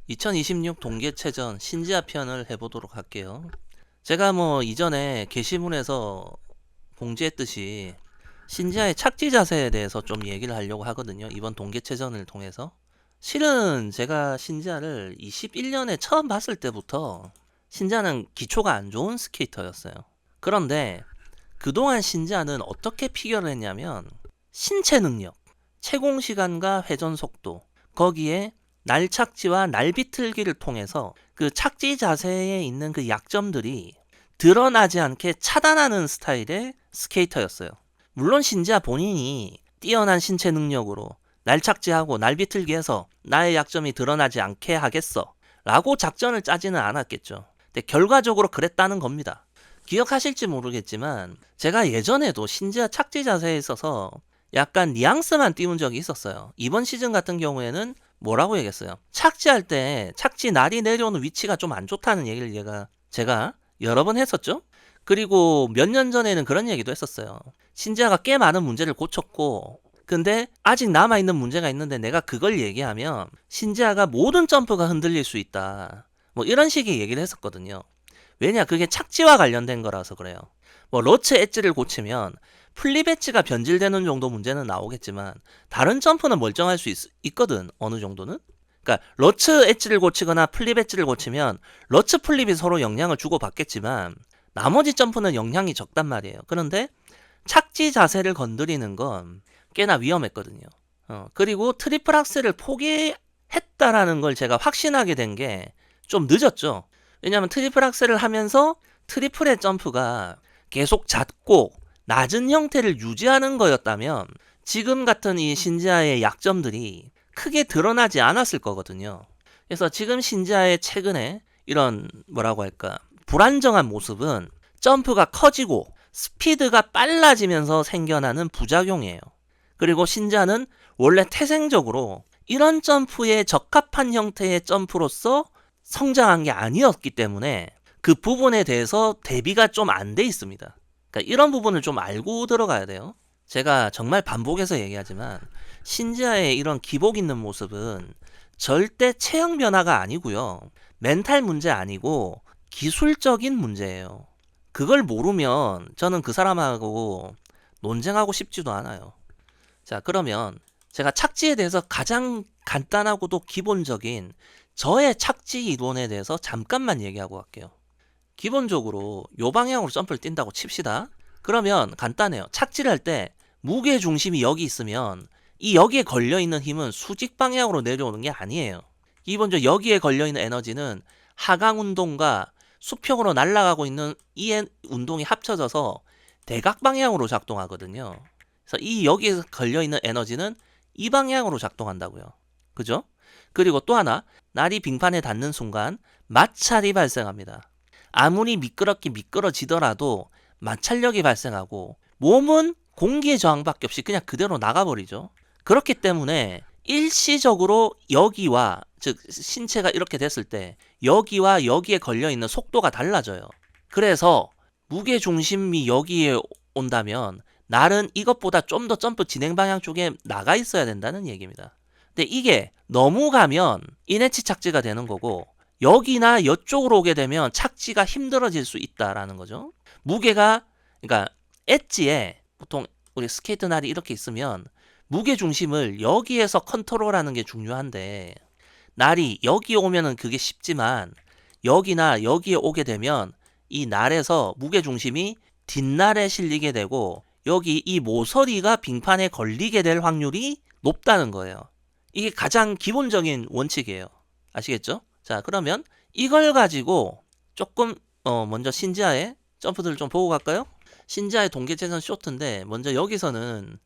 2026 동계체전 신지아 편을 해보도록 할게요. 제가 이전에 게시문에서 공지했듯이 신지아의 착지 자세에 대해서 좀 얘기를 하려고 하거든요. 이번 동계체전을 통해서. 실은 제가 신지아를 21년에 처음 봤을 때부터 신지아는 기초가 안 좋은 스케이터였어요. 그런데 그동안 신지아는 어떻게 피겨를 했냐면 신체 능력, 채공 시간과 회전 속도, 거기에 날착지와 날비틀기를 통해서 그 착지 자세에 있는 그 약점들이 드러나지 않게 차단하는 스타일의 스케이터였어요. 물론 신지아 본인이 뛰어난 신체 능력으로 날착지하고 날비틀기해서 나의 약점이 드러나지 않게 하겠어 라고 작전을 짜지는 않았겠죠. 근데 결과적으로 그랬다는 겁니다. 기억하실지 모르겠지만 제가 예전에도 신지아 착지 자세에 있어서 약간 뉘앙스만 띄운 적이 있었어요. 이번 시즌 같은 경우에는 뭐라고 얘기했어요? 착지할 때 착지 날이 내려오는 위치가 좀 안 좋다는 얘기를 제가 여러 번 했었죠. 그리고 몇 년 전에는 그런 얘기도 했었어요. 신지아가 꽤 많은 문제를 고쳤고 근데 아직 남아있는 문제가 있는데 내가 그걸 얘기하면 신지아가 모든 점프가 흔들릴 수 있다. 이런 식의 얘기를 했었거든요. 왜냐, 그게 착지와 관련된 거라서 그래요. 러츠 엣지를 고치면 플립 엣지가 변질되는 정도 문제는 나오겠지만 다른 점프는 멀쩡할 수 있거든, 어느 정도는. 그러니까 러츠 엣지를 고치거나 플립 엣지를 고치면 러츠 플립이 서로 영향을 주고받겠지만 나머지 점프는 영향이 적단 말이에요. 그런데 착지 자세를 건드리는 건 꽤나 위험했거든요. 그리고 트리플 악셀을 포기했다라는 걸 제가 확신하게 된 게 좀 늦었죠. 왜냐하면 트리플 악셀을 하면서 트리플의 점프가 계속 잦고 낮은 형태를 유지하는 거였다면 지금 같은 이 신지아의 약점들이 크게 드러나지 않았을 거거든요. 그래서 지금 신지아의 최근에 이런 뭐라고 할까 불안정한 모습은 점프가 커지고 스피드가 빨라지면서 생겨나는 부작용이에요. 그리고 신지아는 원래 태생적으로 이런 점프에 적합한 형태의 점프로서 성장한 게 아니었기 때문에 그 부분에 대해서 대비가 좀 안 돼 있습니다. 그러니까 이런 부분을 좀 알고 들어가야 돼요. 제가 정말 반복해서 얘기하지만 신지아의 이런 기복 있는 모습은 절대 체형 변화가 아니고요. 멘탈 문제 아니고 기술적인 문제예요. 그걸 모르면 저는 그 사람하고 논쟁하고 싶지도 않아요. 자, 그러면 제가 착지에 대해서 가장 간단하고도 기본적인 저의 착지 이론에 대해서 잠깐만 얘기하고 갈게요. 기본적으로 요 방향으로 점프를 뛴다고 칩시다. 그러면 간단해요. 착지를 할 때 무게 중심이 여기 있으면 이 여기에 걸려있는 힘은 수직 방향으로 내려오는 게 아니에요. 기본적으로 여기에 걸려있는 에너지는 하강 운동과 수평으로 날아가고 있는 이 운동이 합쳐져서 대각 방향으로 작동하거든요. 그래서 이 여기에 걸려있는 에너지는 이 방향으로 작동한다고요. 그죠? 그리고 또 하나, 날이 빙판에 닿는 순간 마찰이 발생합니다. 아무리 미끄러지더라도 마찰력이 발생하고 몸은 공기의 저항밖에 없이 그냥 그대로 나가버리죠. 그렇기 때문에 일시적으로 여기와 즉 신체가 이렇게 됐을 때 여기와 여기에 걸려있는 속도가 달라져요. 그래서 무게 중심이 여기에 온다면 날은 이것보다 좀 더 점프 진행 방향 쪽에 나가 있어야 된다는 얘기입니다. 근데 이게 너무 가면 인해치 착지가 되는 거고 여기나 이쪽으로 오게 되면 착지가 힘들어질 수 있다라는 거죠. 무게가 그러니까 엣지에 보통 우리 스케이트 날이 이렇게 있으면 무게 중심을 여기에서 컨트롤하는 게 중요한데 날이 여기 오면은 그게 쉽지만 여기나 여기에 오게 되면 이 날에서 무게 중심이 뒷날에 실리게 되고 여기 이 모서리가 빙판에 걸리게 될 확률이 높다는 거예요. 이게 가장 기본적인 원칙이에요. 아시겠죠? 자, 그러면 이걸 가지고 조금 먼저 신지아의 점프들을 좀 보고 갈까요? 신지아의 동계체전 쇼트인데 먼저 여기서는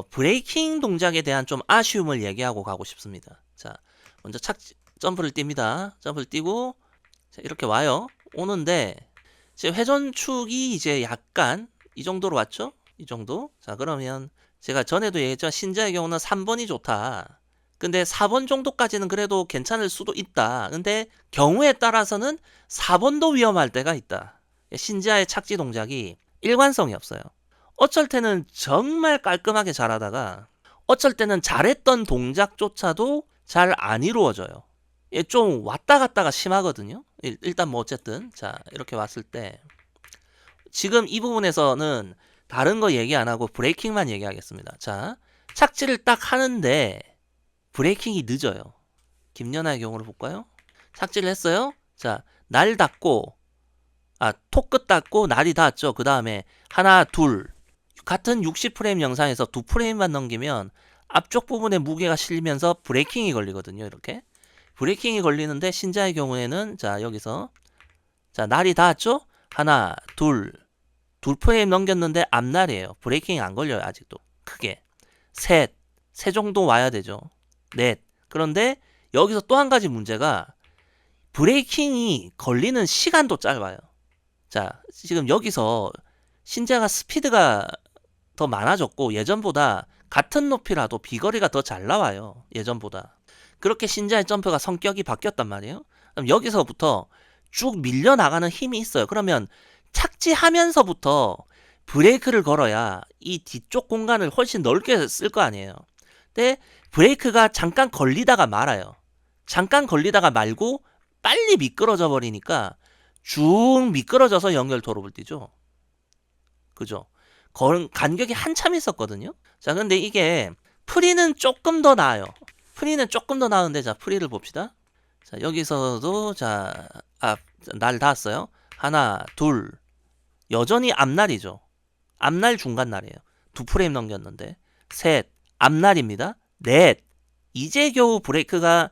브레이킹 동작에 대한 좀 아쉬움을 얘기하고 가고 싶습니다. 자, 먼저 점프를 띱니다. 점프를 띄고 자, 이렇게 와요. 오는데 제 회전축이 이제 약간 이 정도로 왔죠? 이 정도. 자, 그러면 제가 전에도 얘기했죠. 신지아의 경우는 3번이 좋다. 근데 4번 정도까지는 그래도 괜찮을 수도 있다. 근데 경우에 따라서는 4번도 위험할 때가 있다. 신지아의 착지 동작이 일관성이 없어요. 어쩔 때는 정말 깔끔하게 잘하다가 어쩔 때는 잘했던 동작조차도 잘 안 이루어져요. 좀 왔다 갔다가 심하거든요. 일단 뭐 어쨌든 자 이렇게 왔을 때 지금 이 부분에서는 다른 거 얘기 안 하고 브레이킹만 얘기하겠습니다. 자 착지를 딱 하는데 브레이킹이 늦어요. 김연아의 경우를 볼까요? 착지를 했어요. 자 날 닿고 톡 끝 닿고 날이 닿았죠. 그 다음에 하나 둘 같은 60프레임 영상에서 2프레임만 넘기면 앞쪽 부분에 무게가 실리면서 브레이킹이 걸리거든요. 이렇게 브레이킹이 걸리는데 신자의 경우에는 자 여기서 자 날이 닿았죠? 하나 둘 프레임 넘겼는데 앞날이에요. 브레이킹이 안 걸려요. 아직도 크게 셋 정도 와야 되죠. 넷 그런데 여기서 또 한 가지 문제가 브레이킹이 걸리는 시간도 짧아요. 자 지금 여기서 신자가 스피드가 더 많아졌고 예전보다 같은 높이라도 비거리가 더 잘 나와요. 예전보다. 그렇게 신자의 점프가 성격이 바뀌었단 말이에요. 그럼 여기서부터 쭉 밀려나가는 힘이 있어요. 그러면 착지하면서부터 브레이크를 걸어야 이 뒤쪽 공간을 훨씬 넓게 쓸 거 아니에요. 근데 브레이크가 잠깐 걸리다가 말아요. 잠깐 걸리다가 말고 빨리 미끄러져 버리니까 쭉 미끄러져서 연결 도로를 뛰죠. 그죠? 간격이 한참 있었거든요. 자, 근데 이게 프리는 조금 더 나아요. 프리는 조금 더 나은데 자, 프리를 봅시다. 자, 여기서도 자, 날 닿았어요. 하나, 둘. 여전히 앞날이죠. 앞날 중간 날이에요. 2프레임 넘겼는데. 셋, 앞날입니다. 넷. 이제 겨우 브레이크가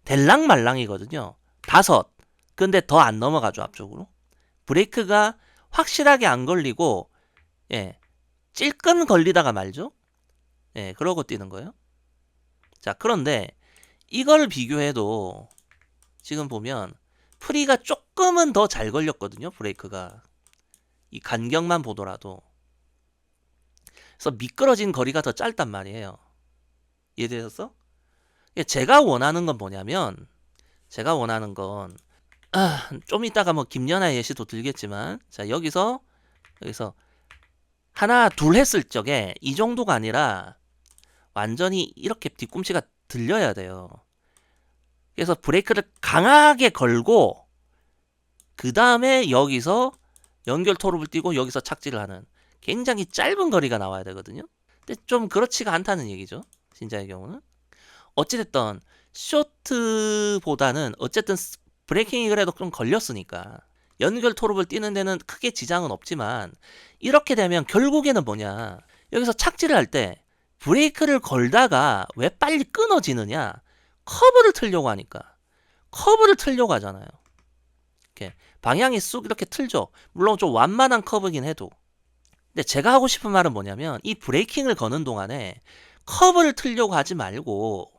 될랑말랑이거든요. 다섯. 근데 더 안 넘어가죠, 앞쪽으로. 브레이크가 확실하게 안 걸리고 찔끔 걸리다가 말죠. 그러고 뛰는 거예요. 자, 그런데 이걸 비교해도 지금 보면 프리가 조금은 더 잘 걸렸거든요. 브레이크가. 이 간격만 보더라도. 그래서 미끄러진 거리가 더 짧단 말이에요. 이해되셨어? 제가 원하는 건 뭐냐면 제가 원하는 건 좀 이따가 뭐 김연아의 예시도 들겠지만 자 여기서 하나 둘 했을 적에 이 정도가 아니라 완전히 이렇게 뒤꿈치가 들려야 돼요. 그래서 브레이크를 강하게 걸고 그 다음에 여기서 연결 토롭을 띄고 여기서 착지를 하는 굉장히 짧은 거리가 나와야 되거든요. 근데 좀 그렇지가 않다는 얘기죠. 신자의 경우는. 어찌됐든 쇼트보다는 어쨌든 브레이킹이 그래도 좀 걸렸으니까 연결 토롭을 띄는 데는 크게 지장은 없지만 이렇게 되면 결국에는 뭐냐 여기서 착지를 할 때 브레이크를 걸다가 왜 빨리 끊어지느냐 커브를 틀려고 하니까 커브를 틀려고 하잖아요. 이렇게 방향이 쑥 이렇게 틀죠. 물론 좀 완만한 커브긴 해도 근데 제가 하고 싶은 말은 뭐냐면 이 브레이킹을 거는 동안에 커브를 틀려고 하지 말고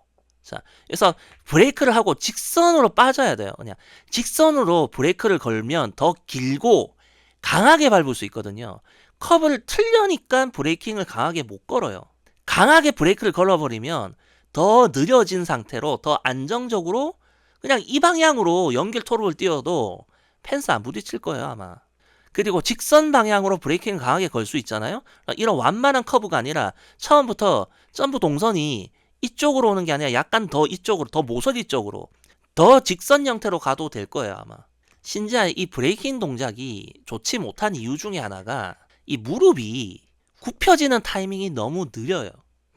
자, 그래서 브레이크를 하고 직선으로 빠져야 돼요. 그냥 직선으로 브레이크를 걸면 더 길고 강하게 밟을 수 있거든요. 커브를 틀려니까 브레이킹을 강하게 못 걸어요. 강하게 브레이크를 걸어버리면 더 느려진 상태로 더 안정적으로 그냥 이 방향으로 연결 토로를 띄워도 펜스 안 부딪힐 거예요 아마. 그리고 직선 방향으로 브레이킹을 강하게 걸 수 있잖아요. 이런 완만한 커브가 아니라 처음부터 점프 동선이 이쪽으로 오는 게 아니라 약간 더 이쪽으로 더 모서리 쪽으로 더 직선 형태로 가도 될 거예요 아마. 신지아의 이 브레이킹 동작이 좋지 못한 이유 중에 하나가 이 무릎이 굽혀지는 타이밍이 너무 느려요.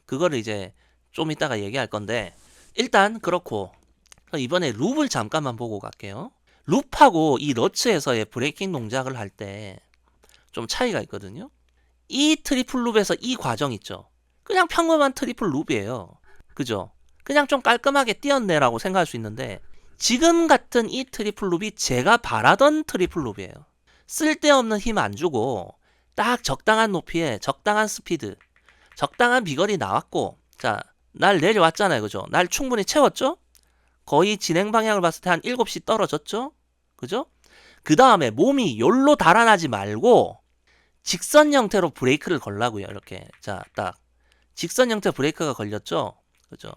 그거를 이제 좀 이따가 얘기할 건데 일단 그렇고 이번에 룹을 잠깐만 보고 갈게요. 룹하고 이 러츠에서의 브레이킹 동작을 할 때 좀 차이가 있거든요. 이 트리플 룹에서 이 과정 있죠. 그냥 평범한 트리플 룹이에요. 그죠? 그냥 좀 깔끔하게 띄었네라고 생각할 수 있는데 지금 같은 이 트리플 룹이 제가 바라던 트리플 룹이에요. 쓸데없는 힘 안 주고 딱 적당한 높이에 적당한 스피드 적당한 비거리 나왔고 자, 날 내려왔잖아요. 그죠? 날 충분히 채웠죠? 거의 진행 방향을 봤을 때 한 7시 떨어졌죠? 그죠? 그 다음에 몸이 열로 달아나지 말고 직선 형태로 브레이크를 걸라고요. 이렇게. 자, 딱. 직선 형태 브레이크가 걸렸죠? 그죠?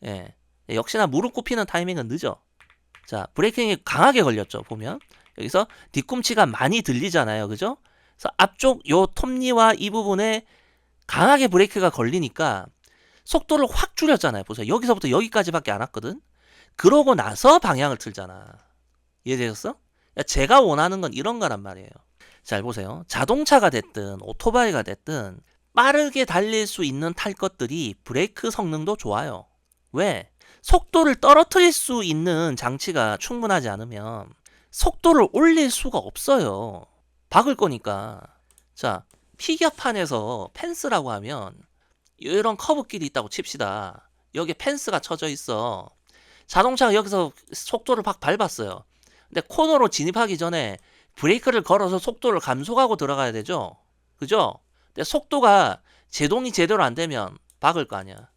예. 역시나 무릎 굽히는 타이밍은 늦어. 자, 브레이킹이 강하게 걸렸죠. 보면. 여기서 뒤꿈치가 많이 들리잖아요. 그죠? 그래서 앞쪽 요 톱니와 이 부분에 강하게 브레이크가 걸리니까 속도를 확 줄였잖아요. 보세요. 여기서부터 여기까지밖에 안 왔거든. 그러고 나서 방향을 틀잖아. 이해되셨어? 제가 원하는 건 이런 거란 말이에요. 잘 보세요. 자동차가 됐든 오토바이가 됐든 빠르게 달릴 수 있는 탈 것들이 브레이크 성능도 좋아요. 왜? 속도를 떨어뜨릴 수 있는 장치가 충분하지 않으면 속도를 올릴 수가 없어요. 박을 거니까. 자, 피겨판에서 펜스라고 하면 이런 커브길이 있다고 칩시다. 여기에 펜스가 쳐져 있어. 자동차가 여기서 속도를 막 밟았어요. 근데 코너로 진입하기 전에 브레이크를 걸어서 속도를 감속하고 들어가야 되죠. 그죠? 근데 속도가 제동이 제대로 안 되면 박을 거 아니야.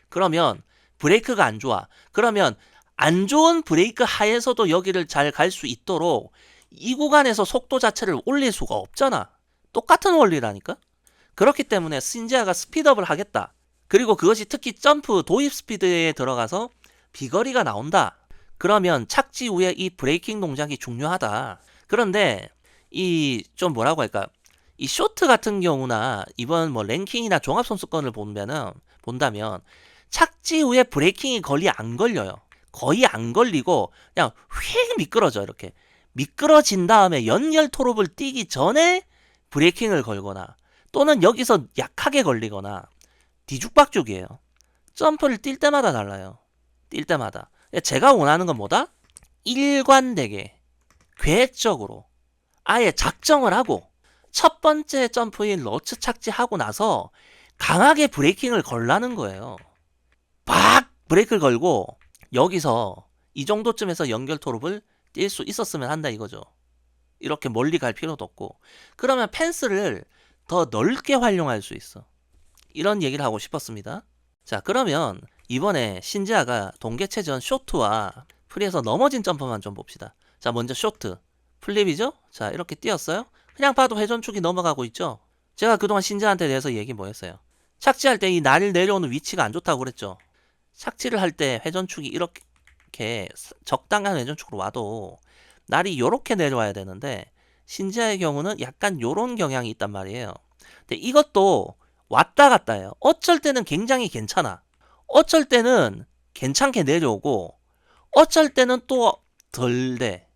그러면 브레이크가 안 좋아. 그러면 안 좋은 브레이크 하에서도 여기를 잘 갈 수 있도록 이 구간에서 속도 자체를 올릴 수가 없잖아. 똑같은 원리라니까. 그렇기 때문에 신지아가 스피드업을 하겠다. 그리고 그것이 특히 점프 도입 스피드에 들어가서 비거리가 나온다. 그러면 착지 후에 이 브레이킹 동작이 중요하다. 그런데 이 좀 뭐라고 할까? 이 쇼트 같은 경우나 이번 뭐 랭킹이나 종합선수권을 본다면 착지 후에 브레이킹이 거의 안 걸려요. 거의 안 걸리고 그냥 휙 미끄러져. 이렇게 미끄러진 다음에 연결 토롭을 뛰기 전에 브레이킹을 걸거나 또는 여기서 약하게 걸리거나 뒤죽박죽이에요. 점프를 뛸 때마다 달라요. 뛸 때마다. 제가 원하는 건 뭐다? 일관되게 계획적으로 아예 작정을 하고 첫 번째 점프인 러츠 착지하고 나서 강하게 브레이킹을 걸라는 거예요. 막 브레이크를 걸고 여기서 이 정도쯤에서 연결 토롭을 뛸 수 있었으면 한다 이거죠. 이렇게 멀리 갈 필요도 없고. 그러면 펜스를 더 넓게 활용할 수 있어. 이런 얘기를 하고 싶었습니다. 자, 그러면 이번에 신지아가 동계체전 쇼트와 프리에서 넘어진 점프만 좀 봅시다. 자, 먼저 쇼트. 플립이죠? 자, 이렇게 뛰었어요. 그냥 봐도 회전축이 넘어가고 있죠? 제가 그동안 신지아한테 대해서 얘기 뭐 했어요? 착지할 때 이 날 내려오는 위치가 안 좋다고 그랬죠? 착지를 할 때 회전축이 이렇게 적당한 회전축으로 와도 날이 요렇게 내려와야 되는데 신지아의 경우는 약간 요런 경향이 있단 말이에요. 근데 이것도 왔다 갔다 해요. 어쩔 때는 굉장히 괜찮아. 어쩔 때는 괜찮게 내려오고 어쩔 때는 또 덜 돼.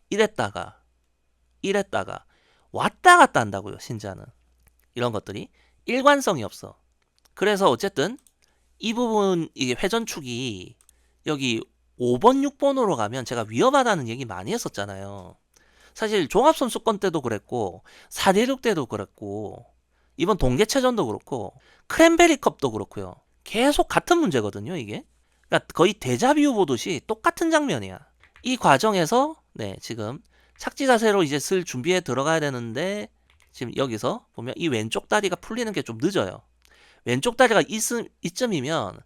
이랬다가 왔다 갔다 한다고요. 신지아는. 이런 것들이 일관성이 없어. 그래서 어쨌든 이 부분 이게 회전축이 여기 5번, 6번으로 가면 제가 위험하다는 얘기 많이 했었잖아요. 사실 종합선수권 때도 그랬고 4대6 때도 그랬고 이번 동계체전도 그렇고 크랜베리컵도 그렇고요. 계속 같은 문제거든요. 이게. 그러니까 거의 데자뷰 보듯이 똑같은 장면이야. 이 과정에서 네, 지금 착지 자세로 이제 슬 준비해 들어가야 되는데 지금 여기서 보면 이 왼쪽 다리가 풀리는 게 좀 늦어요. 왼쪽 다리가 이쯤이면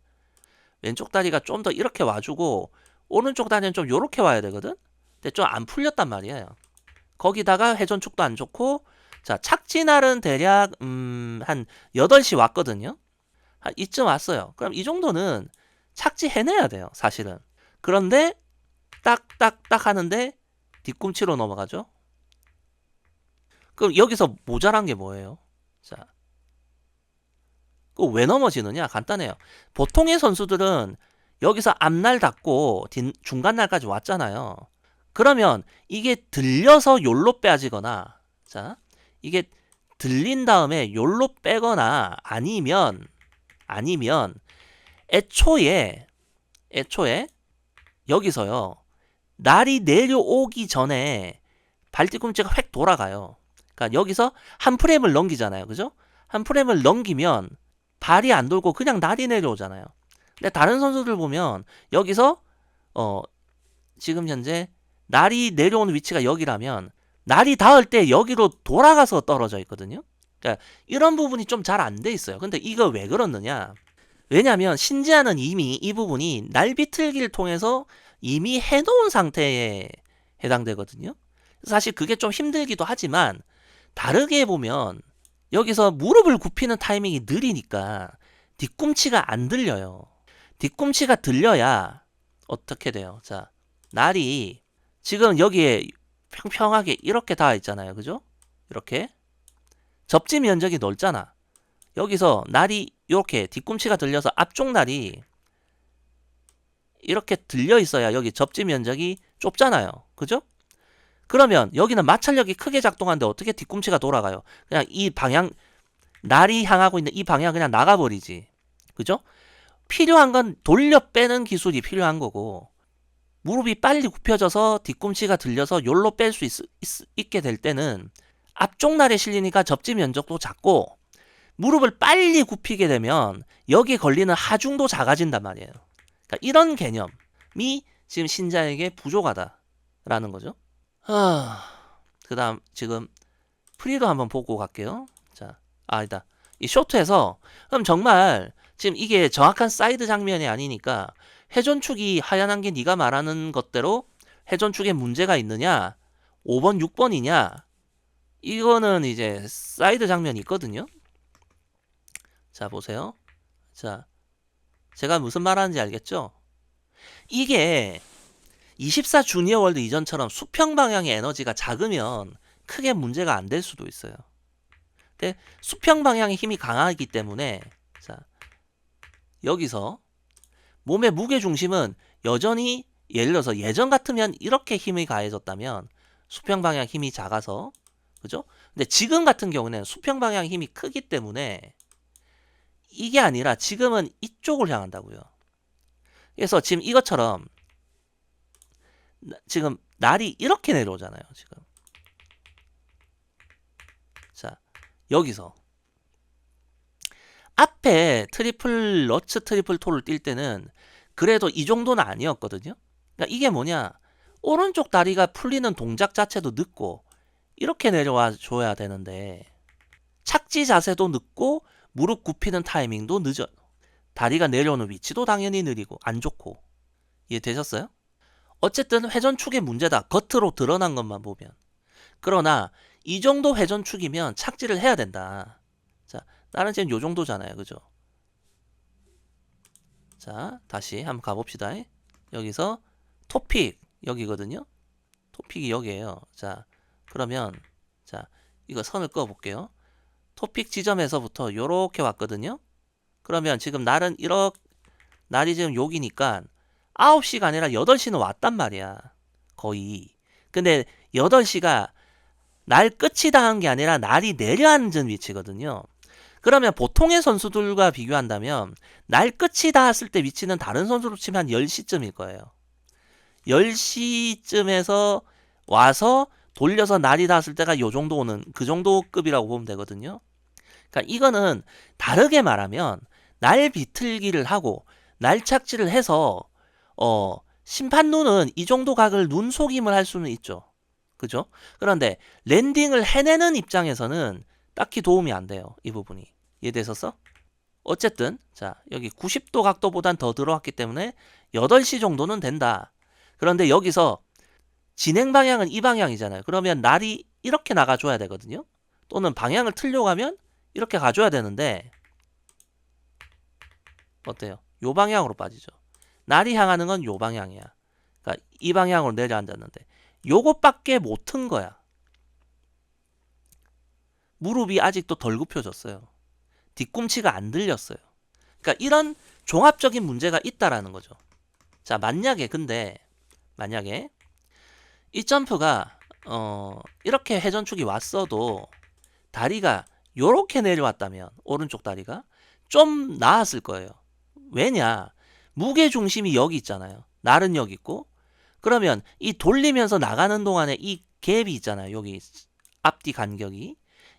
왼쪽 다리가 좀 더 이렇게 와주고 오른쪽 다리는 좀 요렇게 와야 되거든. 근데 좀 안 풀렸단 말이에요. 거기다가 회전축도 안 좋고 자, 착지 날은 대략 한 8시 왔거든요. 한 이쯤 왔어요. 그럼 이 정도는 착지 해내야 돼요. 사실은. 그런데 딱딱딱 하는데 뒤꿈치로 넘어가죠. 그럼 여기서 모자란 게 뭐예요? 자, 그 왜 넘어지느냐? 간단해요. 보통의 선수들은 여기서 앞날 닿고 중간 날까지 왔잖아요. 그러면 이게 들려서 요로 빼지거나 자, 이게 들린 다음에 요로 빼거나 아니면 애초에 여기서요. 날이 내려오기 전에 발뒤꿈치가 획 돌아가요. 그러니까 여기서 한 프레임을 넘기잖아요. 그죠? 한 프레임을 넘기면 발이 안 돌고 그냥 날이 내려오잖아요. 근데 다른 선수들 보면 여기서 지금 현재 날이 내려오는 위치가 여기라면 날이 닿을 때 여기로 돌아가서 떨어져 있거든요. 그러니까 이런 부분이 좀 잘 안 돼 있어요. 근데 이거 왜 그렇느냐? 왜냐면 신지아는 이미 이 부분이 날 비틀기를 통해서 이미 해놓은 상태에 해당되거든요. 사실 그게 좀 힘들기도 하지만 다르게 보면 여기서 무릎을 굽히는 타이밍이 느리니까 뒤꿈치가 안 들려요. 뒤꿈치가 들려야 어떻게 돼요? 자, 날이 지금 여기에 평평하게 이렇게 닿아 있잖아요. 그죠? 이렇게 접지 면적이 넓잖아. 여기서 날이 이렇게 뒤꿈치가 들려서 앞쪽 날이 이렇게 들려 있어야 여기 접지 면적이 좁잖아요. 그죠? 그러면 여기는 마찰력이 크게 작동하는데 어떻게 뒤꿈치가 돌아가요? 그냥 이 방향, 날이 향하고 있는 이 방향 그냥 나가버리지. 그죠? 필요한 건 돌려 빼는 기술이 필요한 거고, 무릎이 빨리 굽혀져서 뒤꿈치가 들려서 요로 뺄 수 있게 될 때는 앞쪽 날에 실리니까 접지 면적도 작고, 무릎을 빨리 굽히게 되면 여기에 걸리는 하중도 작아진단 말이에요. 그러니까 이런 개념이 지금 신자에게 부족하다라는 거죠. 그 다음 지금 프리도 한번 보고 갈게요. 자, 아니다. 이 쇼트에서 그럼 정말 지금 이게 정확한 사이드 장면이 아니니까 회전축이 하얀한 게 네가 말하는 것대로 회전축에 문제가 있느냐 5번 6번이냐 이거는 이제 사이드 장면이 있거든요. 자 보세요. 자 제가 무슨 말하는지 알겠죠? 이게 24 주니어 월드 이전처럼 수평 방향의 에너지가 작으면 크게 문제가 안 될 수도 있어요. 근데 수평 방향의 힘이 강하기 때문에 자 여기서 몸의 무게 중심은 여전히 예를 들어서 예전 같으면 이렇게 힘이 가해졌다면 수평 방향 힘이 작아서 그죠? 근데 지금 같은 경우는 수평 방향 힘이 크기 때문에 이게 아니라 지금은 이쪽을 향한다고요. 그래서 지금 이것처럼 지금 날이 이렇게 내려오잖아요. 지금 자 여기서 앞에 트리플 러츠 트리플 토를 뛸 때는 그래도 이 정도는 아니었거든요. 그러니까 이게 뭐냐 오른쪽 다리가 풀리는 동작 자체도 늦고 이렇게 내려와 줘야 되는데 착지 자세도 늦고 무릎 굽히는 타이밍도 늦어요. 다리가 내려오는 위치도 당연히 느리고 안 좋고. 이해되셨어요? 어쨌든 회전축의 문제다. 겉으로 드러난 것만 보면. 그러나 이 정도 회전축이면 착지를 해야 된다. 자, 나는 지금 요 정도잖아요. 그죠? 자, 다시 한번 가봅시다. 여기서 토픽 여기거든요. 토픽이 여기에요. 자, 그러면 자, 이거 선을 그어 볼게요. 토픽 지점에서부터 요렇게 왔거든요. 그러면 지금 날은 날이 지금 여기니까 9시가 아니라 8시는 왔단 말이야. 거의. 근데 8시가 날 끝이 닿은 게 아니라 날이 내려앉은 위치거든요. 그러면 보통의 선수들과 비교한다면 날 끝이 닿았을 때 위치는 다른 선수로 치면 한 10시쯤일 거예요. 10시쯤에서 와서 돌려서 날이 닿았을 때가 요 정도 오는 그 정도 급이라고 보면 되거든요. 그러니까 이거는 다르게 말하면 날 비틀기를 하고 날 착지를 해서 심판 눈은 이 정도 각을 눈속임을 할 수는 있죠. 그죠? 그런데 랜딩을 해내는 입장에서는 딱히 도움이 안 돼요. 이 부분이. 이해되셨어? 어쨌든 자 여기 90도 각도보단 더 들어왔기 때문에 8시 정도는 된다. 그런데 여기서 진행 방향은 이 방향이잖아요. 그러면 날이 이렇게 나가줘야 되거든요. 또는 방향을 틀려고 하면 이렇게 가줘야 되는데 어때요? 요 방향으로 빠지죠. 날이 향하는 건 요 방향이야. 그러니까 이 방향으로 내려앉았는데 요것밖에 못 튼 거야. 무릎이 아직도 덜 굽혀졌어요. 뒤꿈치가 안 들렸어요. 그러니까 이런 종합적인 문제가 있다라는 거죠. 자, 만약에 이 점프가 이렇게 회전축이 왔어도 다리가 요렇게 내려왔다면 오른쪽 다리가 좀 나았을 거예요. 왜냐? 무게 중심이 여기 있잖아요. 날은 여기 있고 그러면 이 돌리면서 나가는 동안에 이 갭이 있잖아요. 여기 앞뒤 간격이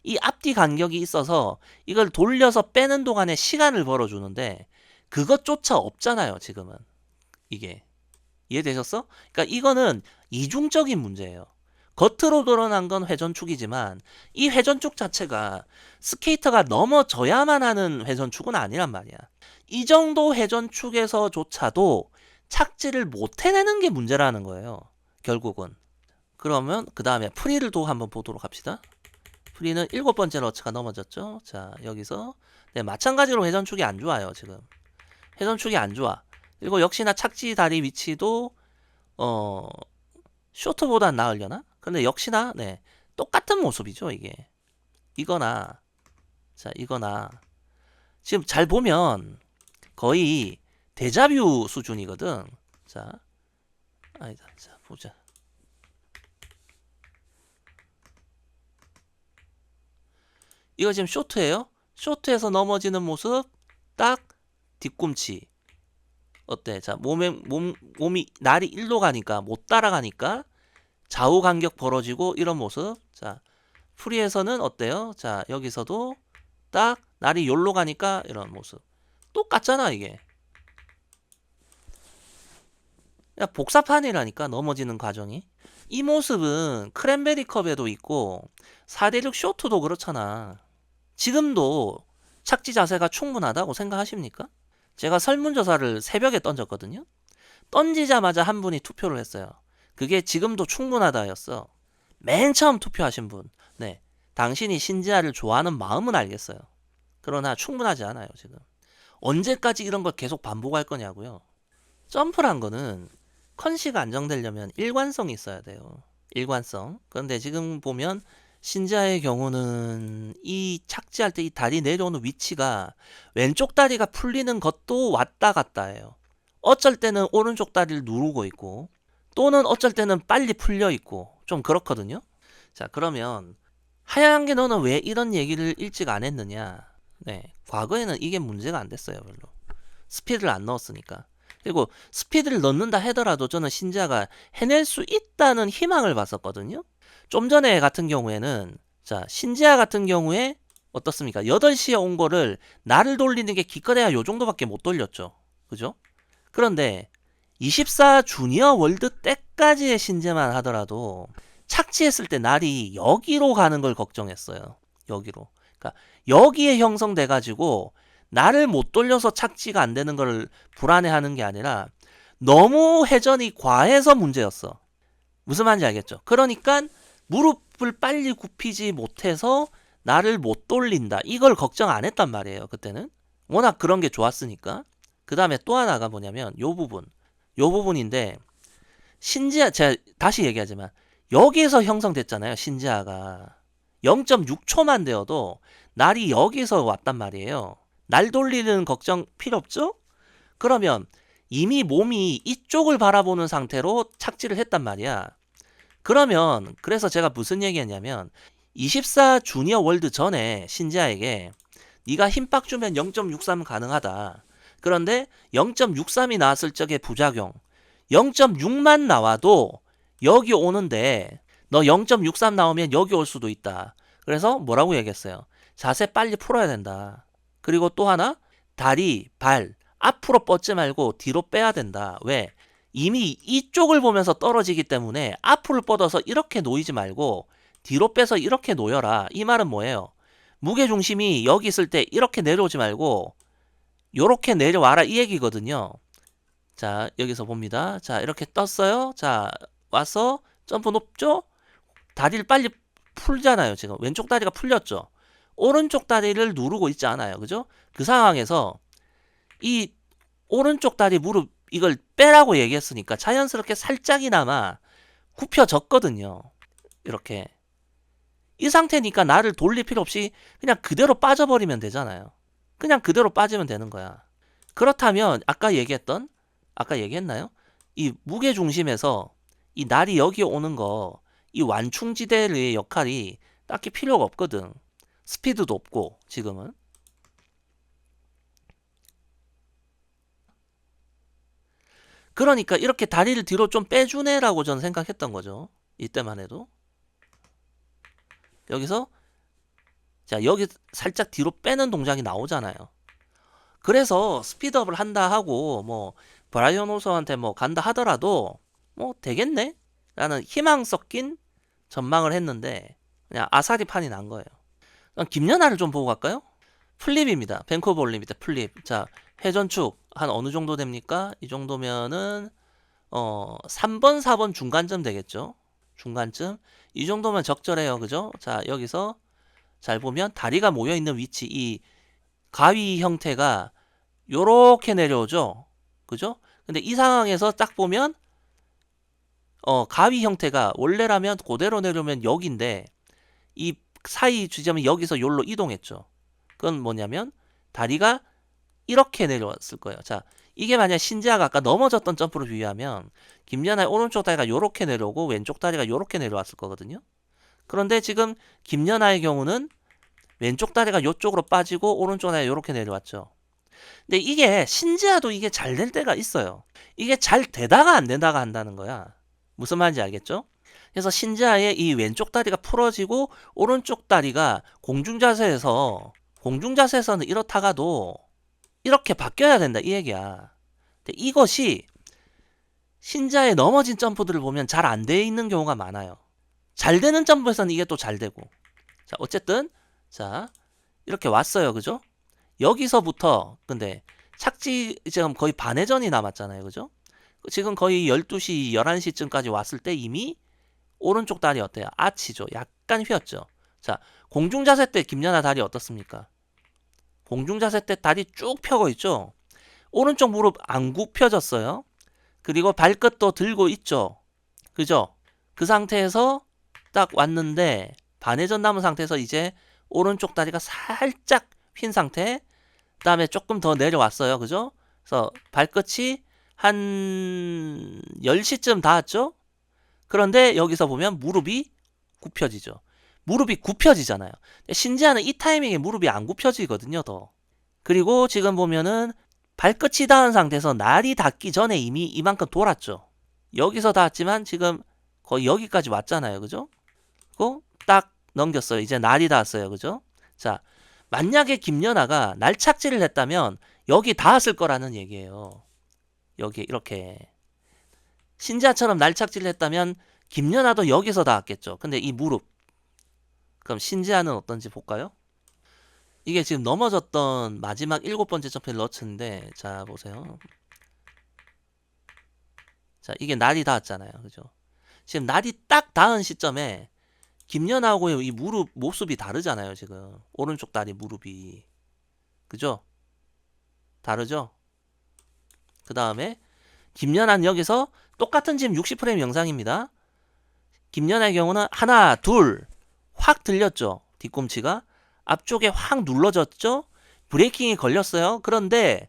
이 앞뒤 간격이 있어서 이걸 돌려서 빼는 동안에 시간을 벌어주는데 그것조차 없잖아요. 지금은 이게 이해되셨어? 그러니까 이거는 이중적인 문제예요. 겉으로 드러난 건 회전축이지만 이 회전축 자체가 스케이터가 넘어져야만 하는 회전축은 아니란 말이야. 이 정도 회전축에서조차도 착지를 못 해내는 게 문제라는 거예요. 결국은. 그러면 그 다음에 프리를 또 한번 보도록 합시다. 프리는 7번째 러츠가 넘어졌죠. 자 여기서 네, 마찬가지로 회전축이 안 좋아요. 지금 회전축이 안 좋아. 그리고 역시나 착지 다리 위치도 쇼트보단 나으려나? 근데 역시나 네 똑같은 모습이죠. 이게 이거나 지금 잘 보면 거의 데자뷰 수준이거든. 자, 아니다. 자, 보자. 이거 지금 쇼트예요. 쇼트에서 넘어지는 모습 딱 뒤꿈치. 어때? 자, 몸이 날이 일로 가니까 못 따라가니까 좌우 간격 벌어지고 이런 모습. 자, 프리에서는 어때요? 자, 여기서도 딱 날이 요로 가니까 이런 모습. 똑같잖아, 이게. 야, 복사판이라니까, 넘어지는 과정이. 이 모습은 크랜베리 컵에도 있고 4대6 쇼트도 그렇잖아. 지금도 착지 자세가 충분하다고 생각하십니까? 제가 설문조사를 새벽에 던졌거든요. 던지자마자 한 분이 투표를 했어요. 그게 지금도 충분하다였어. 맨 처음 투표하신 분. 네. 당신이 신지아를 좋아하는 마음은 알겠어요. 그러나 충분하지 않아요, 지금. 언제까지 이런 걸 계속 반복할 거냐고요. 점프란 거는 컨시가 안정되려면 일관성이 있어야 돼요. 일관성. 그런데 지금 보면 신지아의 경우는 이 착지할 때 이 다리 내려오는 위치가 왼쪽 다리가 풀리는 것도 왔다 갔다 해요. 어쩔 때는 오른쪽 다리를 누르고 있고 또는 어쩔 때는 빨리 풀려 있고 좀 그렇거든요. 자, 그러면 하얀 게 너는 왜 이런 얘기를 일찍 안 했느냐? 네, 과거에는 이게 문제가 안 됐어요, 별로. 스피드를 안 넣었으니까. 그리고 스피드를 넣는다 하더라도 저는 신지아가 해낼 수 있다는 희망을 봤었거든요. 좀 전에 같은 경우에는 자, 신지아 같은 경우에 어떻습니까? 8시에 온 거를 나를 돌리는 게 기껏해야 요 정도밖에 못 돌렸죠. 그죠? 그런데 24 주니어 월드 때까지의 신지만 하더라도 착지했을 때 날이 여기로 가는 걸 걱정했어요. 여기로. 그러니까 여기에 형성돼 가지고 나를 못 돌려서 착지가 안 되는 걸 불안해하는 게 아니라 너무 회전이 과해서 문제였어. 무슨 말인지 알겠죠? 그러니까 무릎을 빨리 굽히지 못해서 나를 못 돌린다. 이걸 걱정 안 했단 말이에요. 그때는. 워낙 그런 게 좋았으니까. 그 다음에 또 하나가 뭐냐면 요 부분. 요 부분인데 신지아 제가 다시 얘기하지만 여기에서 형성됐잖아요. 신지아가 0.6초만 되어도 날이 여기서 왔단 말이에요. 날 돌리는 걱정 필요 없죠? 그러면 이미 몸이 이쪽을 바라보는 상태로 착지를 했단 말이야. 그러면 그래서 제가 무슨 얘기했냐면 24 주니어 월드 전에 신지아에게 네가 힘빡 주면 0.63 가능하다. 그런데 0.63이 나왔을 적의 부작용 0.6만 나와도 여기 오는데 너 0.63 나오면 여기 올 수도 있다. 그래서 뭐라고 얘기했어요? 자세 빨리 풀어야 된다. 그리고 또 하나 다리, 발 앞으로 뻗지 말고 뒤로 빼야 된다. 왜? 이미 이쪽을 보면서 떨어지기 때문에 앞으로 뻗어서 이렇게 놓이지 말고 뒤로 빼서 이렇게 놓여라. 이 말은 뭐예요? 무게중심이 여기 있을 때 이렇게 내려오지 말고 요렇게 내려와라 이 얘기거든요. 자, 여기서 봅니다. 자, 이렇게 떴어요. 자, 와서 점프 높죠? 다리를 빨리 풀잖아요. 지금 왼쪽 다리가 풀렸죠. 오른쪽 다리를 누르고 있지 않아요. 그죠? 그 상황에서 이 오른쪽 다리 무릎 이걸 빼라고 얘기했으니까 자연스럽게 살짝이나마 굽혀졌거든요. 이렇게. 이 상태니까 나를 돌릴 필요 없이 그냥 그대로 빠져버리면 되잖아요. 그냥 그대로 빠지면 되는 거야. 그렇다면 아까 얘기했나요? 이 무게중심에서 이 날이 여기 오는 거 이 완충지대의 역할이 딱히 필요가 없거든. 스피드도 없고 지금은. 그러니까 이렇게 다리를 뒤로 좀 빼주네라고 저는 생각했던 거죠. 이때만 해도. 여기서 자 여기 살짝 뒤로 빼는 동작이 나오잖아요. 그래서 스피드업을 한다 하고 뭐 브라이언 호서한테 뭐 간다 하더라도 뭐 되겠네? 라는 희망 섞인 전망을 했는데 그냥 아사리 판이 난 거예요. 그럼 김연아를 좀 보고 갈까요? 플립입니다. 밴쿠버 올림픽 플립. 자, 회전축 한 어느 정도 됩니까? 이 정도면은 3번, 4번 중간쯤 되겠죠. 중간쯤. 이 정도면 적절해요. 그죠? 자, 여기서 잘 보면 다리가 모여 있는 위치 이 가위 형태가 요렇게 내려오죠. 그죠? 근데 이 상황에서 딱 보면 가위 형태가 원래라면 그대로 내려오면 여기인데 이 사이 지점이 여기서 요로 이동했죠. 그건 뭐냐면 다리가 이렇게 내려왔을 거예요. 자, 이게 만약 신지아가 아까 넘어졌던 점프로 비유하면 김연아의 오른쪽 다리가 요렇게 내려오고 왼쪽 다리가 요렇게 내려왔을 거거든요. 그런데 지금 김연아의 경우는 왼쪽 다리가 요쪽으로 빠지고 오른쪽 다리가 요렇게 내려왔죠. 근데 이게 신지아도 이게 잘 될 때가 있어요. 이게 잘 되다가 안 된다가 한다는 거야. 무슨 말인지 알겠죠? 그래서 신지아의 이 왼쪽 다리가 풀어지고 오른쪽 다리가 공중자세에서는 이렇다가도 이렇게 바뀌어야 된다 이 얘기야. 근데 이것이 신지아의 넘어진 점프들을 보면 잘 안 돼 있는 경우가 많아요. 잘 되는 점프에서는 이게 또 잘 되고. 자, 어쨌든 자 이렇게 왔어요, 그죠? 여기서부터 근데 착지 지금 거의 반회전이 남았잖아요, 그죠? 지금 거의 12시, 11시쯤까지 왔을 때 이미 오른쪽 다리 어때요? 아치죠. 약간 휘었죠. 자, 공중자세 때 김연아 다리 어떻습니까? 공중자세 때 다리 쭉 펴고 있죠? 오른쪽 무릎 안 굽혀졌어요. 그리고 발끝도 들고 있죠. 그죠? 그 상태에서 딱 왔는데 반회전 남은 상태에서 이제 오른쪽 다리가 살짝 휜 상태. 그 다음에 조금 더 내려왔어요. 그죠? 그래서 발끝이 한 10시쯤 닿았죠? 그런데 여기서 보면 무릎이 굽혀지죠. 무릎이 굽혀지잖아요. 신지아는 이 타이밍에 무릎이 안 굽혀지거든요, 더. 그리고 지금 보면은 발끝이 닿은 상태에서 날이 닿기 전에 이미 이만큼 돌았죠. 여기서 닿았지만 지금 거의 여기까지 왔잖아요, 그죠? 그리고 딱 넘겼어요. 이제 날이 닿았어요, 그죠? 자, 만약에 김연아가 날 착지를 했다면 여기 닿았을 거라는 얘기예요. 여기 이렇게. 신지아처럼 날 착지를 했다면 김연아도 여기서 닿았겠죠. 근데 이 무릎. 그럼 신지아는 어떤지 볼까요? 이게 지금 넘어졌던 마지막 7번째 점프의 러츠인데, 자, 보세요. 자, 이게 날이 닿았잖아요. 그죠? 지금 날이 딱 닿은 시점에 김연아하고의 이 무릎 모습이 다르잖아요. 지금 오른쪽 다리 무릎이. 그죠? 다르죠? 그 다음에 김연아는 여기서 똑같은 지금 60프레임 영상입니다. 김연아의 경우는 하나, 둘, 확 들렸죠. 뒤꿈치가. 앞쪽에 확 눌러졌죠. 브레이킹이 걸렸어요. 그런데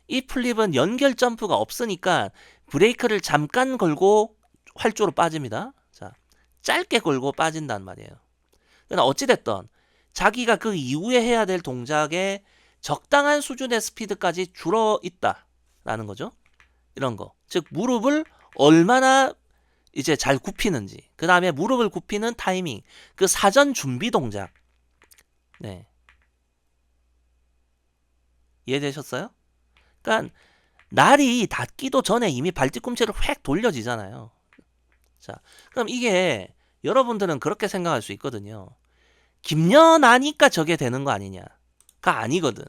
이 플립은 연결 점프가 없으니까 브레이크를 잠깐 걸고 활주로 빠집니다. 자, 짧게 걸고 빠진단 말이에요. 그러나 어찌됐든 자기가 그 이후에 해야 될 동작의 적당한 수준의 스피드까지 줄어 있다라는 거죠. 이런 거. 즉 무릎을 얼마나 이제 잘 굽히는지, 그 다음에 무릎을 굽히는 타이밍, 그 사전 준비 동작. 네. 이해되셨어요? 그러니까 날이 닿기도 전에 이미 발뒤꿈치를 획 돌려지잖아요. 자, 그럼 이게 여러분들은 그렇게 생각할 수 있거든요. 김연아니까 저게 되는 거 아니냐가 아니거든.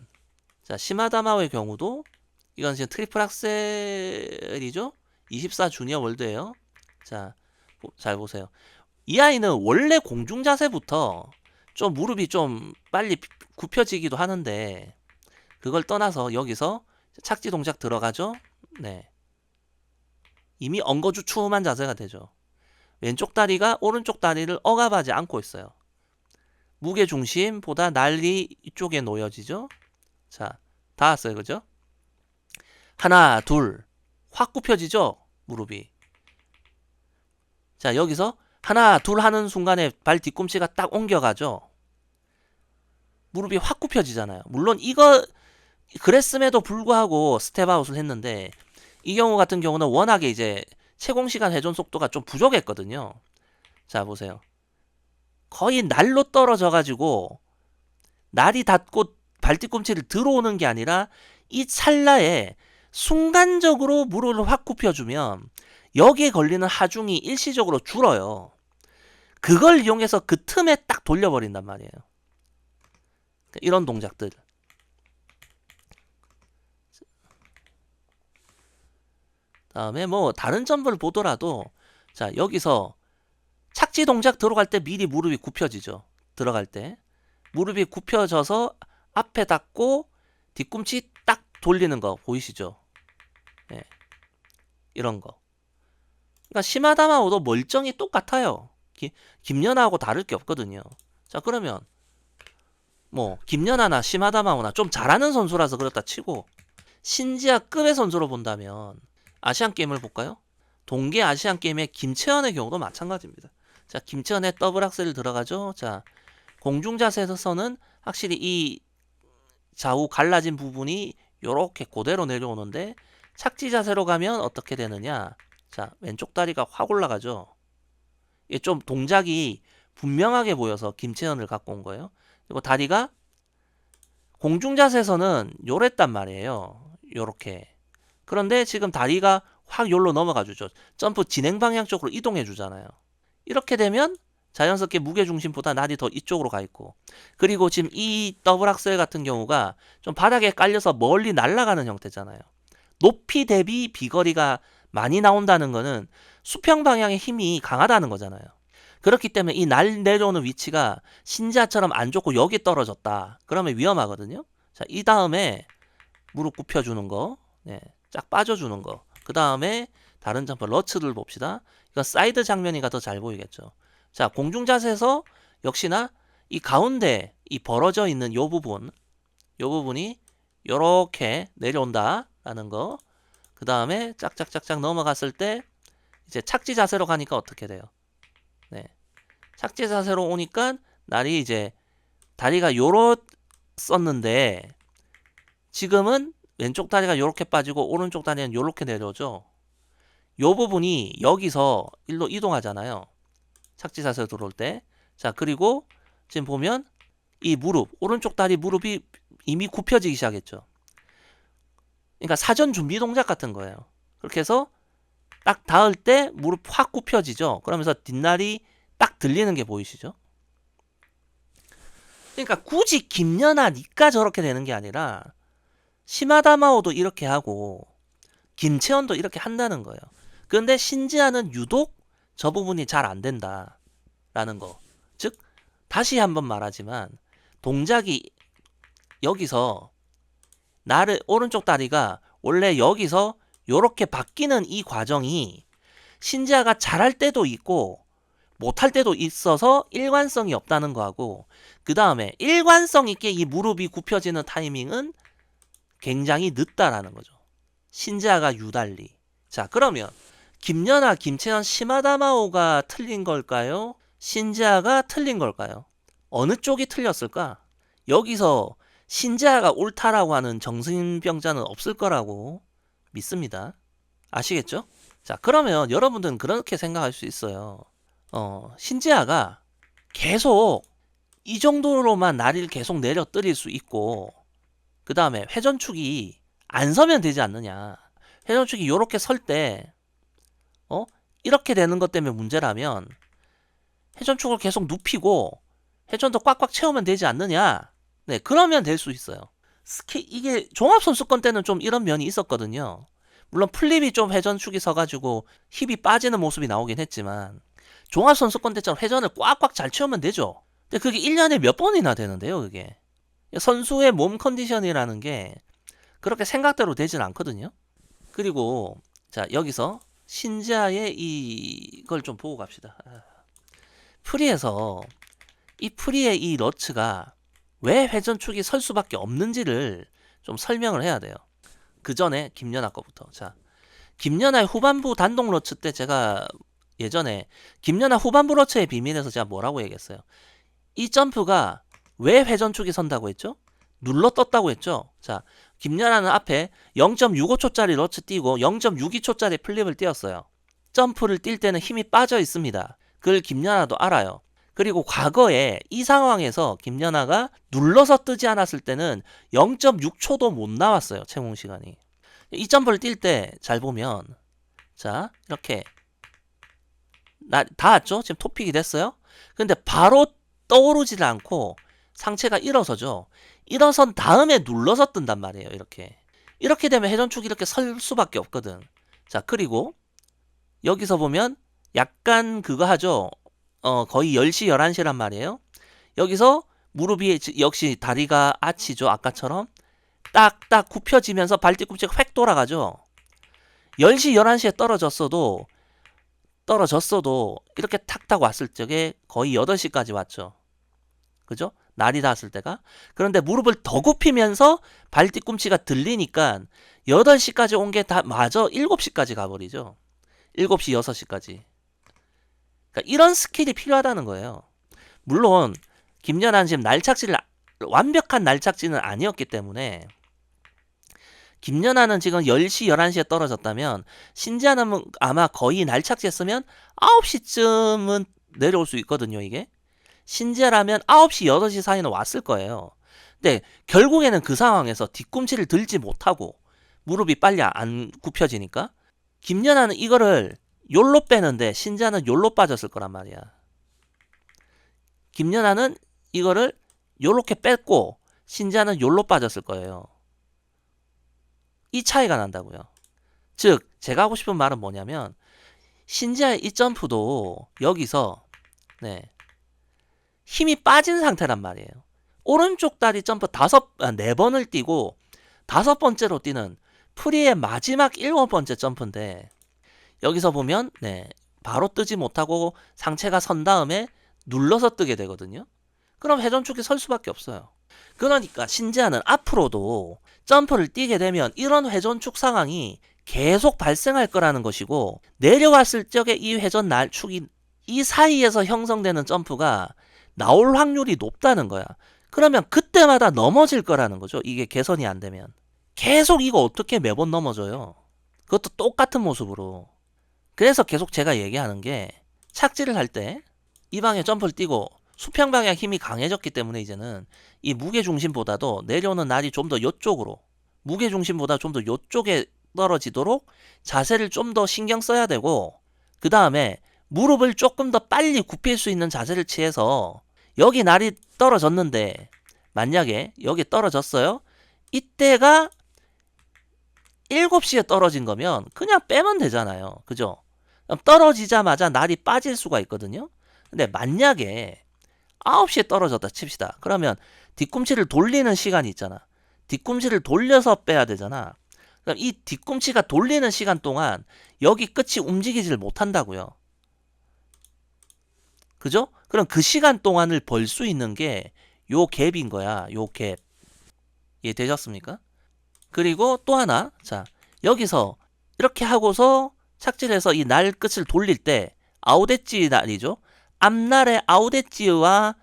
자, 시마다마오의 경우도 이건 지금 트리플 악셀이죠? 24 주니어 월드예요. 자, 잘 보세요. 이 아이는 원래 공중 자세부터 좀 무릎이 좀 빨리 굽혀지기도 하는데 그걸 떠나서 여기서 착지 동작 들어가죠? 네. 이미 엉거주춤한 자세가 되죠. 왼쪽 다리가 오른쪽 다리를 억압하지 않고 있어요. 무게 중심보다 날이 이쪽에 놓여지죠? 자, 닿았어요. 그죠? 하나, 둘. 확 굽혀지죠? 무릎이. 자, 여기서 하나, 둘 하는 순간에 발 뒤꿈치가 딱 옮겨가죠? 무릎이 확 굽혀지잖아요. 물론 이거 그랬음에도 불구하고 스텝아웃을 했는데 이 경우 같은 경우는 워낙에 이제 채공시간 회전 속도가 좀 부족했거든요. 자, 보세요. 거의 날로 떨어져 가지고 날이 닿고 발뒤꿈치를 들어오는 게 아니라 이 찰나에 순간적으로 무릎을 확 굽혀주면 여기에 걸리는 하중이 일시적으로 줄어요. 그걸 이용해서 그 틈에 딱 돌려버린단 말이에요. 이런 동작들. 다음에 뭐 다른 점프를 보더라도 자, 여기서 착지 동작 들어갈 때 미리 무릎이 굽혀지죠. 들어갈 때 무릎이 굽혀져서 앞에 닿고 뒤꿈치 딱 돌리는 거 보이시죠? 네. 이런 거. 그러니까 시마다마오도 멀쩡히 똑같아요. 김연아하고 다를 게 없거든요. 자, 그러면 뭐 김연아나 시마다마오나 좀 잘하는 선수라서 그렇다 치고 신지아급의 선수로 본다면 아시안게임을 볼까요? 동계 아시안게임의 김채연의 경우도 마찬가지입니다. 자, 김채연의 더블 악셀을 들어가죠. 자, 공중자세에서는 확실히 이 좌우 갈라진 부분이 요렇게 그대로 내려오는데 착지 자세로 가면 어떻게 되느냐? 자, 왼쪽 다리가 확 올라가죠. 이게 좀 동작이 분명하게 보여서 김채연을 갖고 온 거예요. 그리고 다리가 공중 자세에서는 요랬단 말이에요. 요렇게. 그런데 지금 다리가 확 요로 넘어가 주죠. 점프 진행 방향 쪽으로 이동해 주잖아요. 이렇게 되면 자연스럽게 무게중심보다 날이 더 이쪽으로 가 있고, 그리고 지금 이 더블 악셀 같은 경우가 좀 바닥에 깔려서 멀리 날아가는 형태잖아요. 높이 대비 비거리가 많이 나온다는 거는 수평 방향의 힘이 강하다는 거잖아요. 그렇기 때문에 이 날 내려오는 위치가 신지아처럼 안 좋고 여기 떨어졌다. 그러면 위험하거든요. 자, 이 다음에 무릎 굽혀주는 거, 네, 쫙 빠져주는 거. 그 다음에 다른 점프 러츠를 봅시다. 이건 사이드 장면이가 더 잘 보이겠죠. 자, 공중 자세에서 역시나 이 가운데 이 벌어져 있는 요 부분이 요렇게 내려온다라는 거. 그 다음에 짝짝짝짝 넘어갔을 때 이제 착지 자세로 가니까 어떻게 돼요? 네. 착지 자세로 오니까 날이 이제 다리가 요렇었는데 지금은 왼쪽 다리가 요렇게 빠지고 오른쪽 다리는 요렇게 내려오죠. 요 부분이 여기서 일로 이동하잖아요. 착지 자세로 들어올 때. 자, 그리고 지금 보면 이 무릎, 오른쪽 다리 무릎이 이미 굽혀지기 시작했죠. 그러니까 사전 준비 동작 같은 거예요. 그렇게 해서 딱 닿을 때 무릎 확 굽혀지죠. 그러면서 뒷날이 딱 들리는 게 보이시죠? 그러니까 굳이 김연아 니까 저렇게 되는 게 아니라 시마다마오도 이렇게 하고 김채연도 이렇게 한다는 거예요. 그런데 신지아는 유독 저 부분이 잘 안 된다라는 거. 즉 다시 한번 말하지만 동작이 여기서 나를 오른쪽 다리가 원래 여기서 요렇게 바뀌는 이 과정이 신지아가 잘할 때도 있고 못할 때도 있어서 일관성이 없다는 거하고, 그 다음에 일관성 있게 이 무릎이 굽혀지는 타이밍은 굉장히 늦다라는 거죠. 신지아가 유달리. 자, 그러면 김연아, 김채연, 시마다마오가 틀린 걸까요? 신지아가 틀린 걸까요? 어느 쪽이 틀렸을까? 여기서 신지아가 옳다라고 하는 정신병자는 없을 거라고 믿습니다. 아시겠죠? 자, 그러면 여러분들은 그렇게 생각할 수 있어요. 신지아가 계속 이 정도로만 다리를 계속 내려뜨릴 수 있고, 그 다음에 회전축이 안 서면 되지 않느냐. 회전축이 이렇게 설 때, 이렇게 되는 것 때문에 문제라면 회전축을 계속 눕히고 회전도 꽉꽉 채우면 되지 않느냐. 네, 그러면 될 수 있어요. 이게 종합선수권 때는 좀 이런 면이 있었거든요. 물론 플립이 좀 회전축이 서가지고 힙이 빠지는 모습이 나오긴 했지만 종합선수권 때처럼 회전을 꽉꽉 잘 채우면 되죠. 근데 그게 1년에 몇 번이나 되는데요, 그게. 선수의 몸 컨디션이라는 게 그렇게 생각대로 되진 않거든요. 그리고 자, 여기서 신지아의 이걸 좀 보고 갑시다. 프리에서 이 프리의 이 러츠가 왜 회전축이 설 수밖에 없는지를 좀 설명을 해야 돼요. 그 전에 김연아 거부터. 자, 김연아의 후반부 단독 러츠 때 제가 예전에 김연아 후반부 러츠의 비밀에서 제가 뭐라고 얘기했어요? 이 점프가 왜 회전축이 선다고 했죠? 눌러 떴다고 했죠? 자, 김연아는 앞에 0.65초짜리 러츠 띄고 0.62초짜리 플립을 띄었어요. 점프를 뛸 때는 힘이 빠져 있습니다. 그걸 김연아도 알아요. 그리고 과거에 이 상황에서 김연아가 눌러서 뜨지 않았을 때는 0.6초도 못 나왔어요. 채공 시간이. 이 점프를 뛸 때 잘 보면 자, 이렇게 닿았죠? 지금 토픽이 됐어요. 근데 바로 떠오르지를 않고 상체가 일어서죠. 일어선 다음에 눌러서 뜬단 말이에요. 이렇게 되면 회전축이 이렇게 설 수밖에 없거든. 자, 그리고 여기서 보면 약간 그거 하죠. 거의 10시 11시란 말이에요. 여기서 무릎이 역시 다리가 아치죠. 아까처럼 딱딱 굽혀지면서 발뒤꿈치가 획 돌아가죠. 10시 11시에 떨어졌어도 이렇게 탁탁 왔을 적에 거의 8시까지 왔죠. 그죠? 날이 닿았을 때가. 그런데 무릎을 더 굽히면서 발 뒤꿈치가 들리니까 8시까지 온 게 다 마저 7시까지 가버리죠. 7시, 6시까지. 그러니까 이런 스킬이 필요하다는 거예요. 물론 김연아는 지금 날착지를 완벽한 날착지는 아니었기 때문에 김연아는 지금 10시, 11시에 떨어졌다면 신지아는 아마 거의 날착지했으면 9시쯤은 내려올 수 있거든요, 이게. 신지아라면 9시, 8시 사이는 왔을 거예요. 근데 결국에는 그 상황에서 뒤꿈치를 들지 못하고 무릎이 빨리 안 굽혀지니까 김연아는 이거를 욜로 빼는데 신지아는 욜로 빠졌을 거란 말이야. 김연아는 이거를 요렇게 뺐고 신지아는 욜로 빠졌을 거예요. 이 차이가 난다고요. 즉 제가 하고 싶은 말은 뭐냐면 신지아의 이 점프도 여기서 힘이 빠진 상태란 말이에요. 오른쪽 다리 점프 4번을 뛰고 5번째로 뛰는 프리의 마지막 7번째 점프인데 여기서 보면 바로 뜨지 못하고 상체가 선 다음에 눌러서 뜨게 되거든요. 그럼 회전축이 설 수밖에 없어요. 그러니까 신지아는 앞으로도 점프를 뛰게 되면 이런 회전축 상황이 계속 발생할 거라는 것이고 내려왔을 적에 이 회전 날축이 이 사이에서 형성되는 점프가 나올 확률이 높다는 거야. 그러면 그때마다 넘어질 거라는 거죠. 이게 개선이 안 되면. 계속 이거 어떻게 매번 넘어져요. 그것도 똑같은 모습으로. 그래서 계속 제가 얘기하는 게 착지를 할 때 이 방에 점프를 뛰고 수평 방향 힘이 강해졌기 때문에 이제는 이 무게 중심보다도 내려오는 날이 좀 더 요쪽으로 무게 중심보다 좀 더 요쪽에 떨어지도록 자세를 좀 더 신경 써야 되고 그 다음에 무릎을 조금 더 빨리 굽힐 수 있는 자세를 취해서 여기 날이 떨어졌는데 만약에 여기 떨어졌어요. 이때가 7시에 떨어진 거면 그냥 빼면 되잖아요. 그죠? 떨어지자마자 날이 빠질 수가 있거든요. 근데 만약에 9시에 떨어졌다 칩시다. 그러면 뒤꿈치를 돌리는 시간이 있잖아. 뒤꿈치를 돌려서 빼야 되잖아. 그럼 이 뒤꿈치가 돌리는 시간 동안 여기 끝이 움직이지를 못한다고요. 그죠? 그럼 그 시간 동안을 벌 수 있는 게 요 갭인 거야. 요 갭. 이해되셨습니까? 그리고 또 하나. 자, 여기서 이렇게 하고서 착지를 해서 이 날 끝을 돌릴 때 아우데찌 날이죠. 앞날의 아우데찌와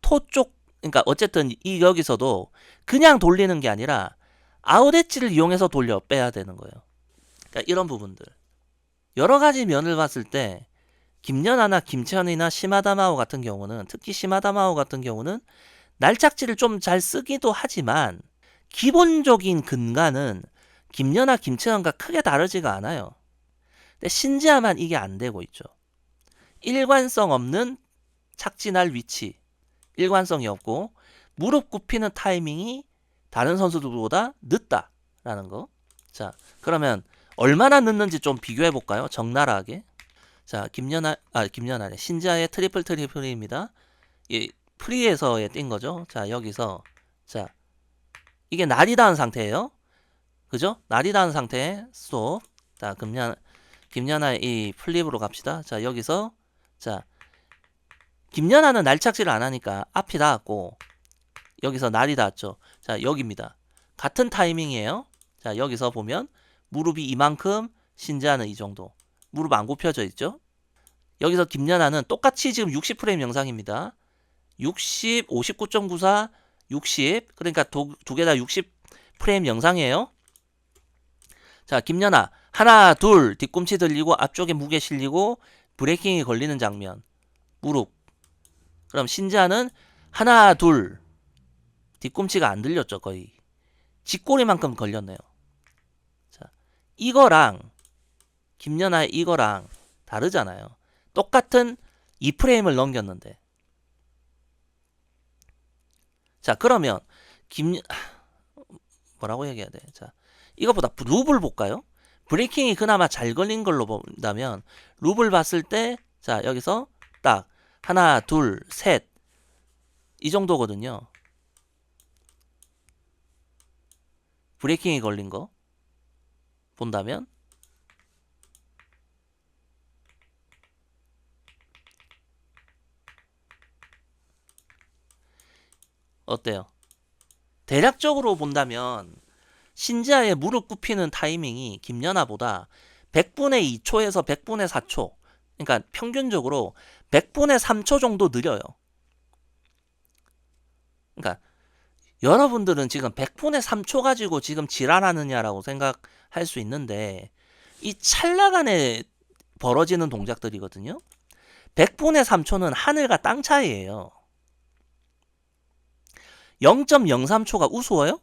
토 쪽, 그러니까 어쨌든 이 여기서도 그냥 돌리는 게 아니라 아우데찌를 이용해서 돌려 빼야 되는 거예요. 그러니까 이런 부분들. 여러 가지 면을 봤을 때 김연아나 김채연이나 시마다마오 같은 경우는 특히 시마다마오 같은 경우는 날착지를 좀 잘 쓰기도 하지만 기본적인 근간은 김연아 김채연과 크게 다르지가 않아요. 근데 신지아만 이게 안 되고 있죠. 일관성 없는 착지날 위치, 일관성이 없고 무릎 굽히는 타이밍이 다른 선수들보다 늦다라는 거. 자, 그러면 얼마나 늦는지 좀 비교해 볼까요? 적나라하게. 자, 김연아래 신지아의 트리플입니다. 이 프리에서의 뛴 거죠. 자, 여기서 자, 이게 날이 닿은 상태예요. 그죠? 날이 닿은 상태에 스톱. 자, 김연아의 이 플립으로 갑시다. 자, 여기서 자, 김연아는 날착지를 안 하니까 앞이 닿았고 여기서 날이 닿았죠. 자, 여기입니다. 같은 타이밍이에요. 자, 여기서 보면 무릎이 이만큼, 신지아는 이 정도. 무릎 안 굽혀져 있죠. 여기서 김연아는 똑같이 지금 60프레임 영상입니다. 60, 59.94, 60. 그러니까 두 개 다 60프레임 영상이에요. 자, 김연아 하나, 둘 뒤꿈치 들리고 앞쪽에 무게 실리고 브레이킹이 걸리는 장면. 무릎. 그럼 신지아는 하나, 둘 뒤꿈치가 안 들렸죠, 거의. 쥐꼬리만큼 걸렸네요. 자, 이거랑 김연아의 이거랑 다르잖아요. 똑같은 2프레임을 넘겼는데. 자, 그러면 뭐라고 얘기해야 돼? 자, 이것보다 룹을 볼까요? 브레이킹이 그나마 잘 걸린 걸로 본다면 룹을 봤을 때 자, 여기서 딱 하나, 둘, 셋 이 정도거든요. 브레이킹이 걸린 거 본다면 어때요? 대략적으로 본다면 신지아의 무릎 굽히는 타이밍이 김연아보다 100분의 2초에서 100분의 4초, 그러니까 평균적으로 100분의 3초 정도 느려요. 그러니까 여러분들은 지금 100분의 3초 가지고 지금 지랄하느냐라고 생각할 수 있는데 이 찰나간에 벌어지는 동작들이거든요. 100분의 3초는 하늘과 땅 차이예요. 0.03초가 우스워요?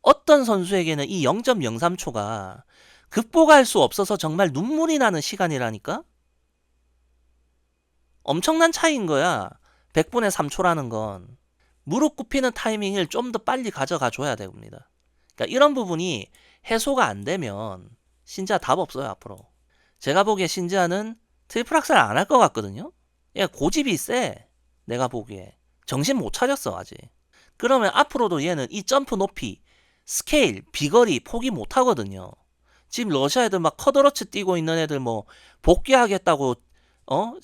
어떤 선수에게는 이 0.03초가 극복할 수 없어서 정말 눈물이 나는 시간이라니까? 엄청난 차이인 거야. 100분의 3초라는 건. 무릎 굽히는 타이밍을 좀 더 빨리 가져가 줘야 됩니다. 그러니까 이런 부분이 해소가 안 되면 신지아 답 없어요, 앞으로. 제가 보기에 신지아는 트리플 악셀 안 할 것 같거든요? 얘 고집이 세. 내가 보기에. 정신 못 차렸어, 아직. 그러면 앞으로도 얘는 이 점프 높이, 스케일, 비거리 포기 못 하거든요. 지금 러시아 애들 막 커드러츠 뛰고 있는 애들 뭐 복귀하겠다고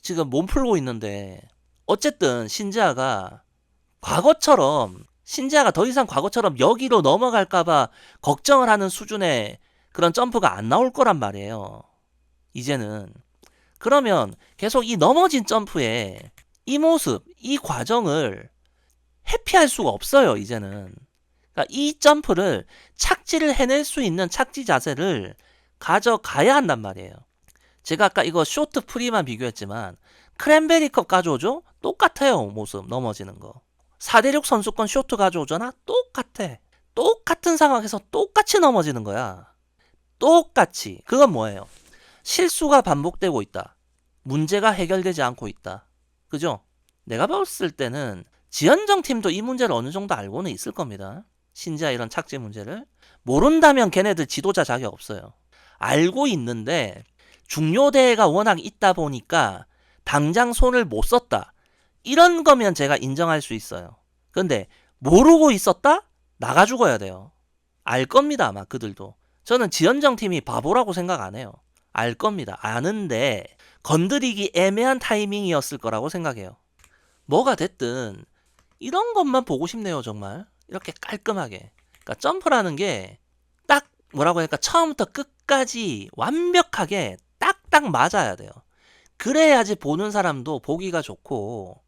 지금 몸 풀고 있는데 어쨌든 신지아가 더 이상 과거처럼 여기로 넘어갈까봐 걱정을 하는 수준의 그런 점프가 안 나올 거란 말이에요. 이제는. 그러면 계속 이 넘어진 점프에 이 모습, 이 과정을 회피할 수가 없어요, 이제는. 그러니까 이 점프를 착지를 해낼 수 있는 착지 자세를 가져가야 한단 말이에요. 제가 아까 이거 쇼트 프리만 비교했지만 크랜베리컵 가져오죠? 똑같아요, 모습 넘어지는 거. 4대6 선수권 쇼트 가져오잖아? 똑같아. 똑같은 상황에서 똑같이 넘어지는 거야. 똑같이. 그건 뭐예요? 실수가 반복되고 있다. 문제가 해결되지 않고 있다. 그죠? 내가 봤을 때는 지연정 팀도 이 문제를 어느 정도 알고는 있을 겁니다. 신지아 이런 착지 문제를. 모른다면 걔네들 지도자 자격 없어요. 알고 있는데 중요 대회가 워낙 있다 보니까 당장 손을 못 썼다. 이런 거면 제가 인정할 수 있어요. 근데 모르고 있었다? 나가 죽어야 돼요. 알 겁니다, 아마 그들도. 저는 지연정 팀이 바보라고 생각 안 해요. 알 겁니다. 아는데 건드리기 애매한 타이밍이었을 거라고 생각해요. 뭐가 됐든 이런 것만 보고 싶네요, 정말. 이렇게 깔끔하게. 그러니까 점프라는 게 딱 뭐라고 할까, 처음부터 끝까지 완벽하게 딱딱 맞아야 돼요. 그래야지 보는 사람도 보기가 좋고,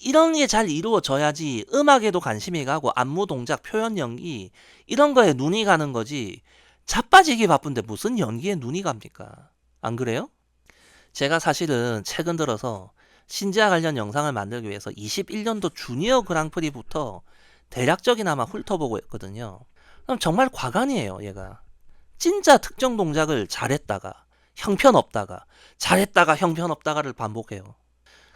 이런 게 잘 이루어져야지 음악에도 관심이 가고 안무 동작 표현 연기 이런 거에 눈이 가는 거지. 자빠지기 바쁜데 무슨 연기에 눈이 갑니까? 안 그래요? 제가 사실은 최근 들어서 신지아 관련 영상을 만들기 위해서 21년도 주니어 그랑프리부터 대략적이나마 훑어보고 있거든요. 그럼 정말 과간이에요, 얘가. 진짜 특정 동작을 잘했다가 형편없다가 잘했다가 형편없다가를 반복해요.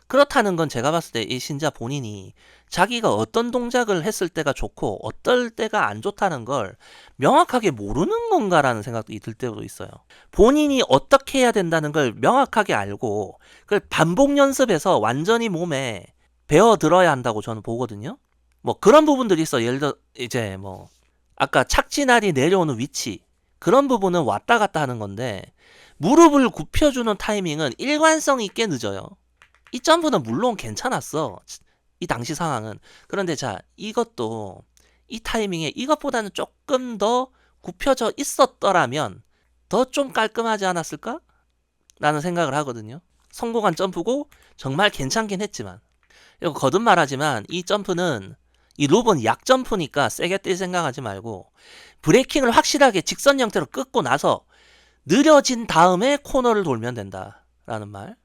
그렇다는 건 제가 봤을 때 이 신지아 본인이 자기가 어떤 동작을 했을 때가 좋고 어떨 때가 안 좋다는 걸 명확하게 모르는 건가라는 생각도 들 때도 있어요. 본인이 어떻게 해야 된다는 걸 명확하게 알고 그걸 반복 연습해서 완전히 몸에 배어 들어야 한다고 저는 보거든요. 뭐 그런 부분들이 있어. 예를 들어 이제 뭐 아까 착지날이 내려오는 위치, 그런 부분은 왔다 갔다 하는 건데 무릎을 굽혀주는 타이밍은 일관성 있게 늦어요. 이 점프는 물론 괜찮았어, 이 당시 상황은. 그런데 자, 이것도 이 타이밍에 이것보다는 조금 더 굽혀져 있었더라면 더 좀 깔끔하지 않았을까? 라는 생각을 하거든요. 성공한 점프고 정말 괜찮긴 했지만, 이거 거듭 말하지만 이 점프는, 이 룹은 약 점프니까 세게 뛸 생각하지 말고 브레이킹을 확실하게 직선 형태로 끊고 나서 느려진 다음에 코너를 돌면 된다라는 말.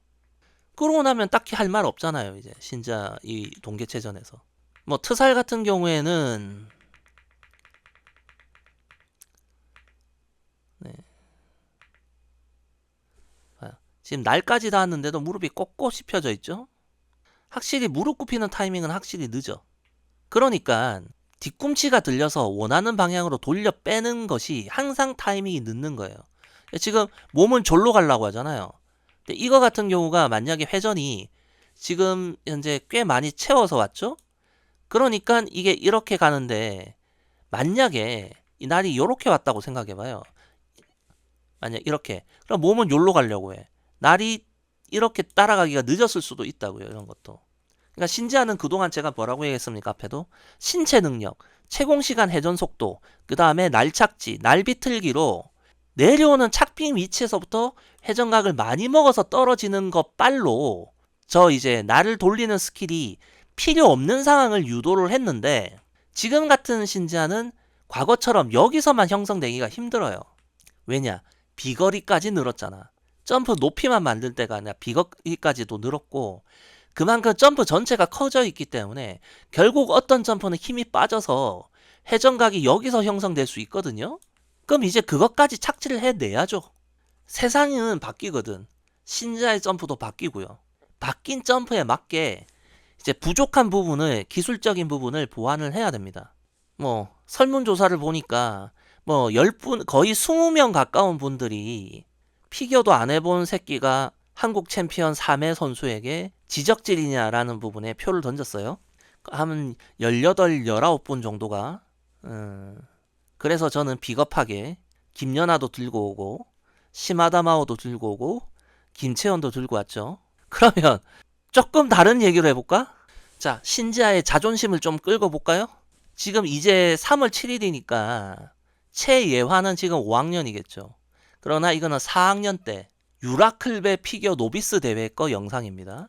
그러고 나면 딱히 할 말 없잖아요, 이제 신지아 이 동계체전에서. 뭐 트살 같은 경우에는 네. 지금 날까지 닿았는데도 무릎이 꼿꼿이 펴져 있죠. 확실히 무릎 굽히는 타이밍은 확실히 늦어. 그러니까 뒤꿈치가 들려서 원하는 방향으로 돌려 빼는 것이 항상 타이밍이 늦는 거예요. 지금 몸은 졸로 가려고 하잖아요. 근데 이거 같은 경우가 만약에 회전이 지금 현재 꽤 많이 채워서 왔죠? 그러니까 이게 이렇게 가는데, 만약에 이 날이 이렇게 왔다고 생각해봐요. 만약 이렇게. 그럼 몸은 요로 가려고 해. 날이 이렇게 따라가기가 늦었을 수도 있다고요, 이런 것도. 그러니까 신지아는 그동안 제가 뭐라고 얘기했습니까? 앞에도 신체 능력, 채공시간 회전 속도, 그 다음에 날착지, 날비틀기로 내려오는 착빙 위치에서부터 회전각을 많이 먹어서 떨어지는 것 빨로 저 이제 나를 돌리는 스킬이 필요 없는 상황을 유도를 했는데, 지금 같은 신지아는 과거처럼 여기서만 형성되기가 힘들어요. 왜냐? 비거리까지 늘었잖아. 점프 높이만 만들 때가 아니라 비거리까지도 늘었고, 그만큼 점프 전체가 커져 있기 때문에 결국 어떤 점프는 힘이 빠져서 회전각이 여기서 형성될 수 있거든요. 그럼 이제 그것까지 착지를 해내야죠. 세상은 바뀌거든. 신지아의 점프도 바뀌고요. 바뀐 점프에 맞게 이제 부족한 부분을, 기술적인 부분을 보완을 해야 됩니다. 뭐 설문조사를 보니까 뭐 10분, 거의 20명 가까운 분들이 피겨도 안 해본 새끼가 한국 챔피언 3회 선수에게 지적질이냐라는 부분에 표를 던졌어요. 한 18, 19분 정도가. 그래서 저는 비겁하게 김연아도 들고 오고, 시마다마오도 들고 오고, 김채원도 들고 왔죠. 그러면 조금 다른 얘기를 해볼까? 자, 신지아의 자존심을 좀 끌고 볼까요? 지금 이제 3월 7일이니까 최예화는 지금 5학년이겠죠. 그러나 이거는 4학년 때 유라클베 피겨 노비스 대회 거 영상입니다.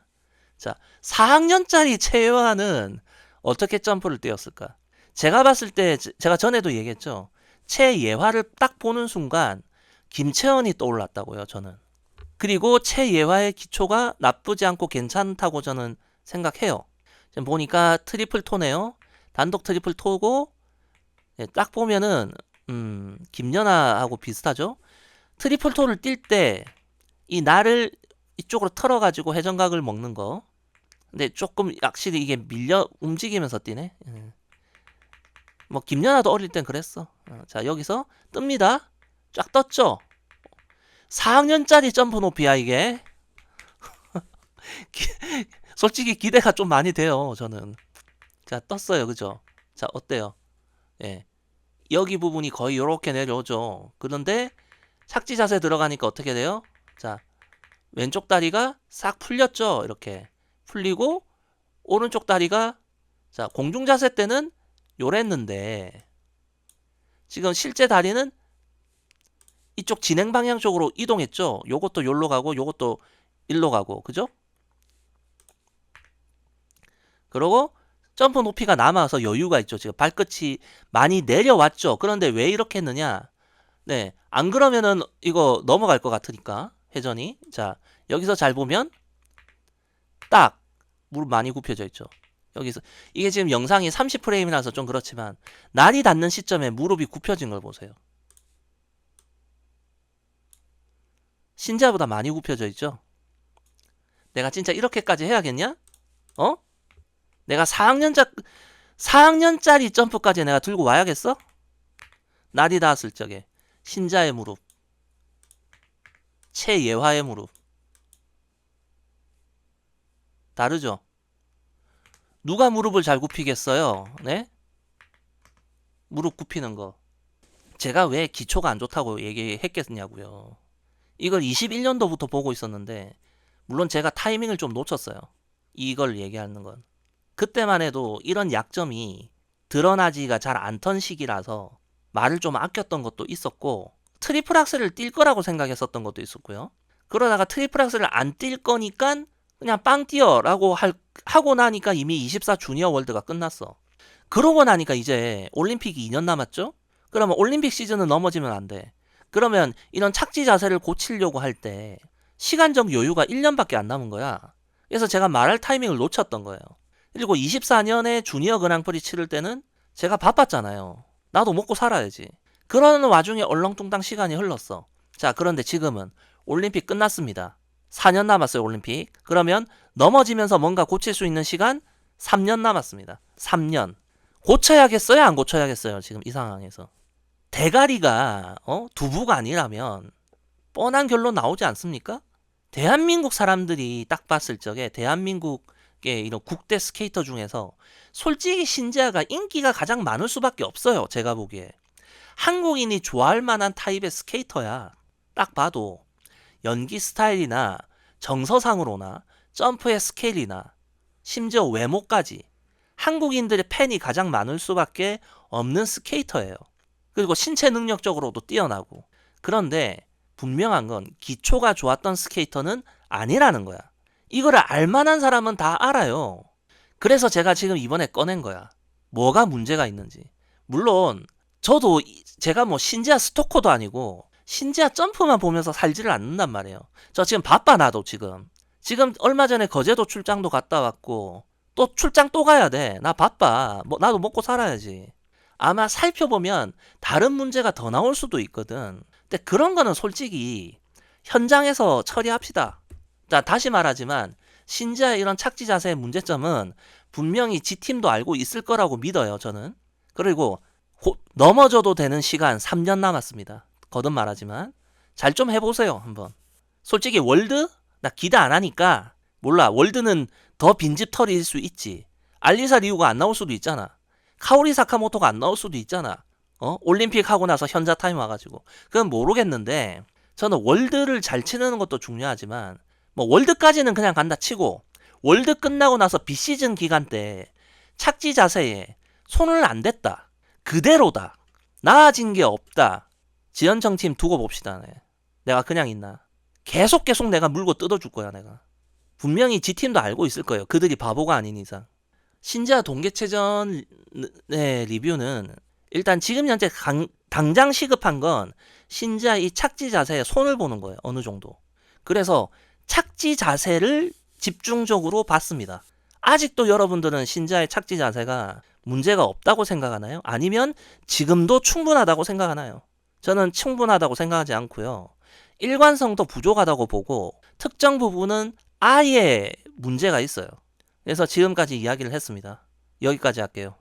자, 4학년짜리 최예화는 어떻게 점프를 뛰었을까? 제가 봤을 때, 제가 전에도 얘기했죠. 최예화를 딱 보는 순간 김채원이 떠올랐다고요, 저는. 그리고 최예화의 기초가 나쁘지 않고 괜찮다고 저는 생각해요. 지금 보니까 트리플 토네요. 단독 트리플 토고, 딱 보면은 김연아하고 비슷하죠. 트리플 토를 뛸 때 이 날을 이쪽으로 털어가지고 회전각을 먹는 거. 근데 조금 확실히 이게 밀려 움직이면서 뛰네. 뭐 김연아도 어릴 땐 그랬어. 자, 여기서 뜹니다. 쫙 떴죠. 4학년짜리 점프 높이야 이게. 솔직히 기대가 좀 많이 돼요, 저는. 자, 떴어요, 그죠? 자, 어때요? 예, 여기 부분이 거의 이렇게 내려오죠. 그런데 착지 자세 들어가니까 어떻게 돼요? 자, 왼쪽 다리가 싹 풀렸죠. 이렇게 풀리고 오른쪽 다리가, 자, 공중 자세 때는 요랬는데 지금 실제 다리는 이쪽 진행 방향 쪽으로 이동했죠. 요것도 요로 가고 요것도 일로 가고, 그죠? 그러고 점프 높이가 남아서 여유가 있죠. 지금 발끝이 많이 내려왔죠. 그런데 왜 이렇게 했느냐? 네, 안 그러면은 이거 넘어갈 것 같으니까 회전이. 자, 여기서 잘 보면 딱 무릎 많이 굽혀져 있죠. 여기서 이게 지금 영상이 30프레임이라서 좀 그렇지만 날이 닿는 시점에 무릎이 굽혀진 걸 보세요. 신자보다 많이 굽혀져 있죠. 내가 진짜 이렇게까지 해야겠냐? 어? 내가 4학년짜리 점프까지 내가 들고 와야겠어? 날이 닿았을 적에 신자의 무릎, 최예화의 무릎 다르죠? 누가 무릎을 잘 굽히겠어요? 네? 무릎 굽히는 거. 제가 왜 기초가 안 좋다고 얘기했겠냐고요. 이걸 21년도부터 보고 있었는데, 물론 제가 타이밍을 좀 놓쳤어요. 이걸 얘기하는 건. 그때만 해도 이런 약점이 드러나지가 잘 않던 시기라서 말을 좀 아꼈던 것도 있었고, 트리플 악셀을 뛸 거라고 생각했었던 것도 있었고요. 그러다가 트리플 악셀을 안 뛸 거니까 그냥 빵 뛰어라고 하고 나니까 이미 24 주니어 월드가 끝났어. 그러고 나니까 이제 올림픽이 2년 남았죠? 그러면 올림픽 시즌은 넘어지면 안 돼. 그러면 이런 착지 자세를 고치려고 할 때 시간적 여유가 1년밖에 안 남은 거야. 그래서 제가 말할 타이밍을 놓쳤던 거예요. 그리고 24년에 주니어 그랑프리 치를 때는 제가 바빴잖아요. 나도 먹고 살아야지. 그러는 와중에 얼렁뚱땅 시간이 흘렀어. 자, 그런데 지금은 올림픽 끝났습니다. 4년 남았어요, 올림픽. 그러면 넘어지면서 뭔가 고칠 수 있는 시간 3년 남았습니다. 3년. 고쳐야겠어요, 안 고쳐야겠어요, 지금 이 상황에서. 대가리가 두부가 아니라면 뻔한 결론 나오지 않습니까? 대한민국 사람들이 딱 봤을 적에 대한민국의 이런 국대 스케이터 중에서 솔직히 신지아가 인기가 가장 많을 수밖에 없어요, 제가 보기에. 한국인이 좋아할 만한 타입의 스케이터야. 딱 봐도 연기 스타일이나 정서상으로나 점프의 스케일이나 심지어 외모까지 한국인들의 팬이 가장 많을 수밖에 없는 스케이터예요. 그리고 신체 능력적으로도 뛰어나고. 그런데 분명한 건 기초가 좋았던 스케이터는 아니라는 거야. 이거를 알만한 사람은 다 알아요. 그래서 제가 지금 이번에 꺼낸 거야. 뭐가 문제가 있는지. 물론 저도 제가 뭐 신지아 스토커도 아니고 신지아 점프만 보면서 살지를 않는단 말이에요. 저 지금 바빠 나도 지금. 지금 얼마 전에 거제도 출장도 갔다 왔고 또 출장 또 가야 돼. 나 바빠. 뭐 나도 먹고 살아야지. 아마 살펴보면 다른 문제가 더 나올 수도 있거든. 근데 그런 거는 솔직히 현장에서 처리합시다. 자, 다시 말하지만 신지아의 이런 착지 자세의 문제점은 분명히 지 팀도 알고 있을 거라고 믿어요, 저는. 그리고 넘어져도 되는 시간 3년 남았습니다. 거듭 말하지만 잘 좀 해보세요, 한번. 솔직히 월드? 나 기대 안 하니까 몰라. 월드는 더 빈집 털일 수 있지. 알리사 리우가 안 나올 수도 있잖아. 카오리 사카모토가 안 나올 수도 있잖아. 올림픽 하고 나서 현자 타임 와가지고. 그건 모르겠는데 저는 월드를 잘 치는 것도 중요하지만 뭐 월드까지는 그냥 간다 치고 월드 끝나고 나서 비시즌 기간 때 착지 자세에 손을 안 댔다. 그대로다. 나아진 게 없다. 지연청 팀 두고 봅시다. 네. 내가 그냥 있나. 계속 내가 물고 뜯어줄 거야 내가. 분명히 지 팀도 알고 있을 거예요. 그들이 바보가 아닌 이상. 신지아 동계체전 리뷰는 일단 지금 현재 당장 시급한 건 신지아 이 착지 자세에 손을 보는 거예요. 어느 정도. 그래서 착지 자세를 집중적으로 봤습니다. 아직도 여러분들은 신지아의 착지 자세가 문제가 없다고 생각하나요? 아니면 지금도 충분하다고 생각하나요? 저는 충분하다고 생각하지 않고요. 일관성도 부족하다고 보고 특정 부분은 아예 문제가 있어요. 그래서 지금까지 이야기를 했습니다. 여기까지 할게요.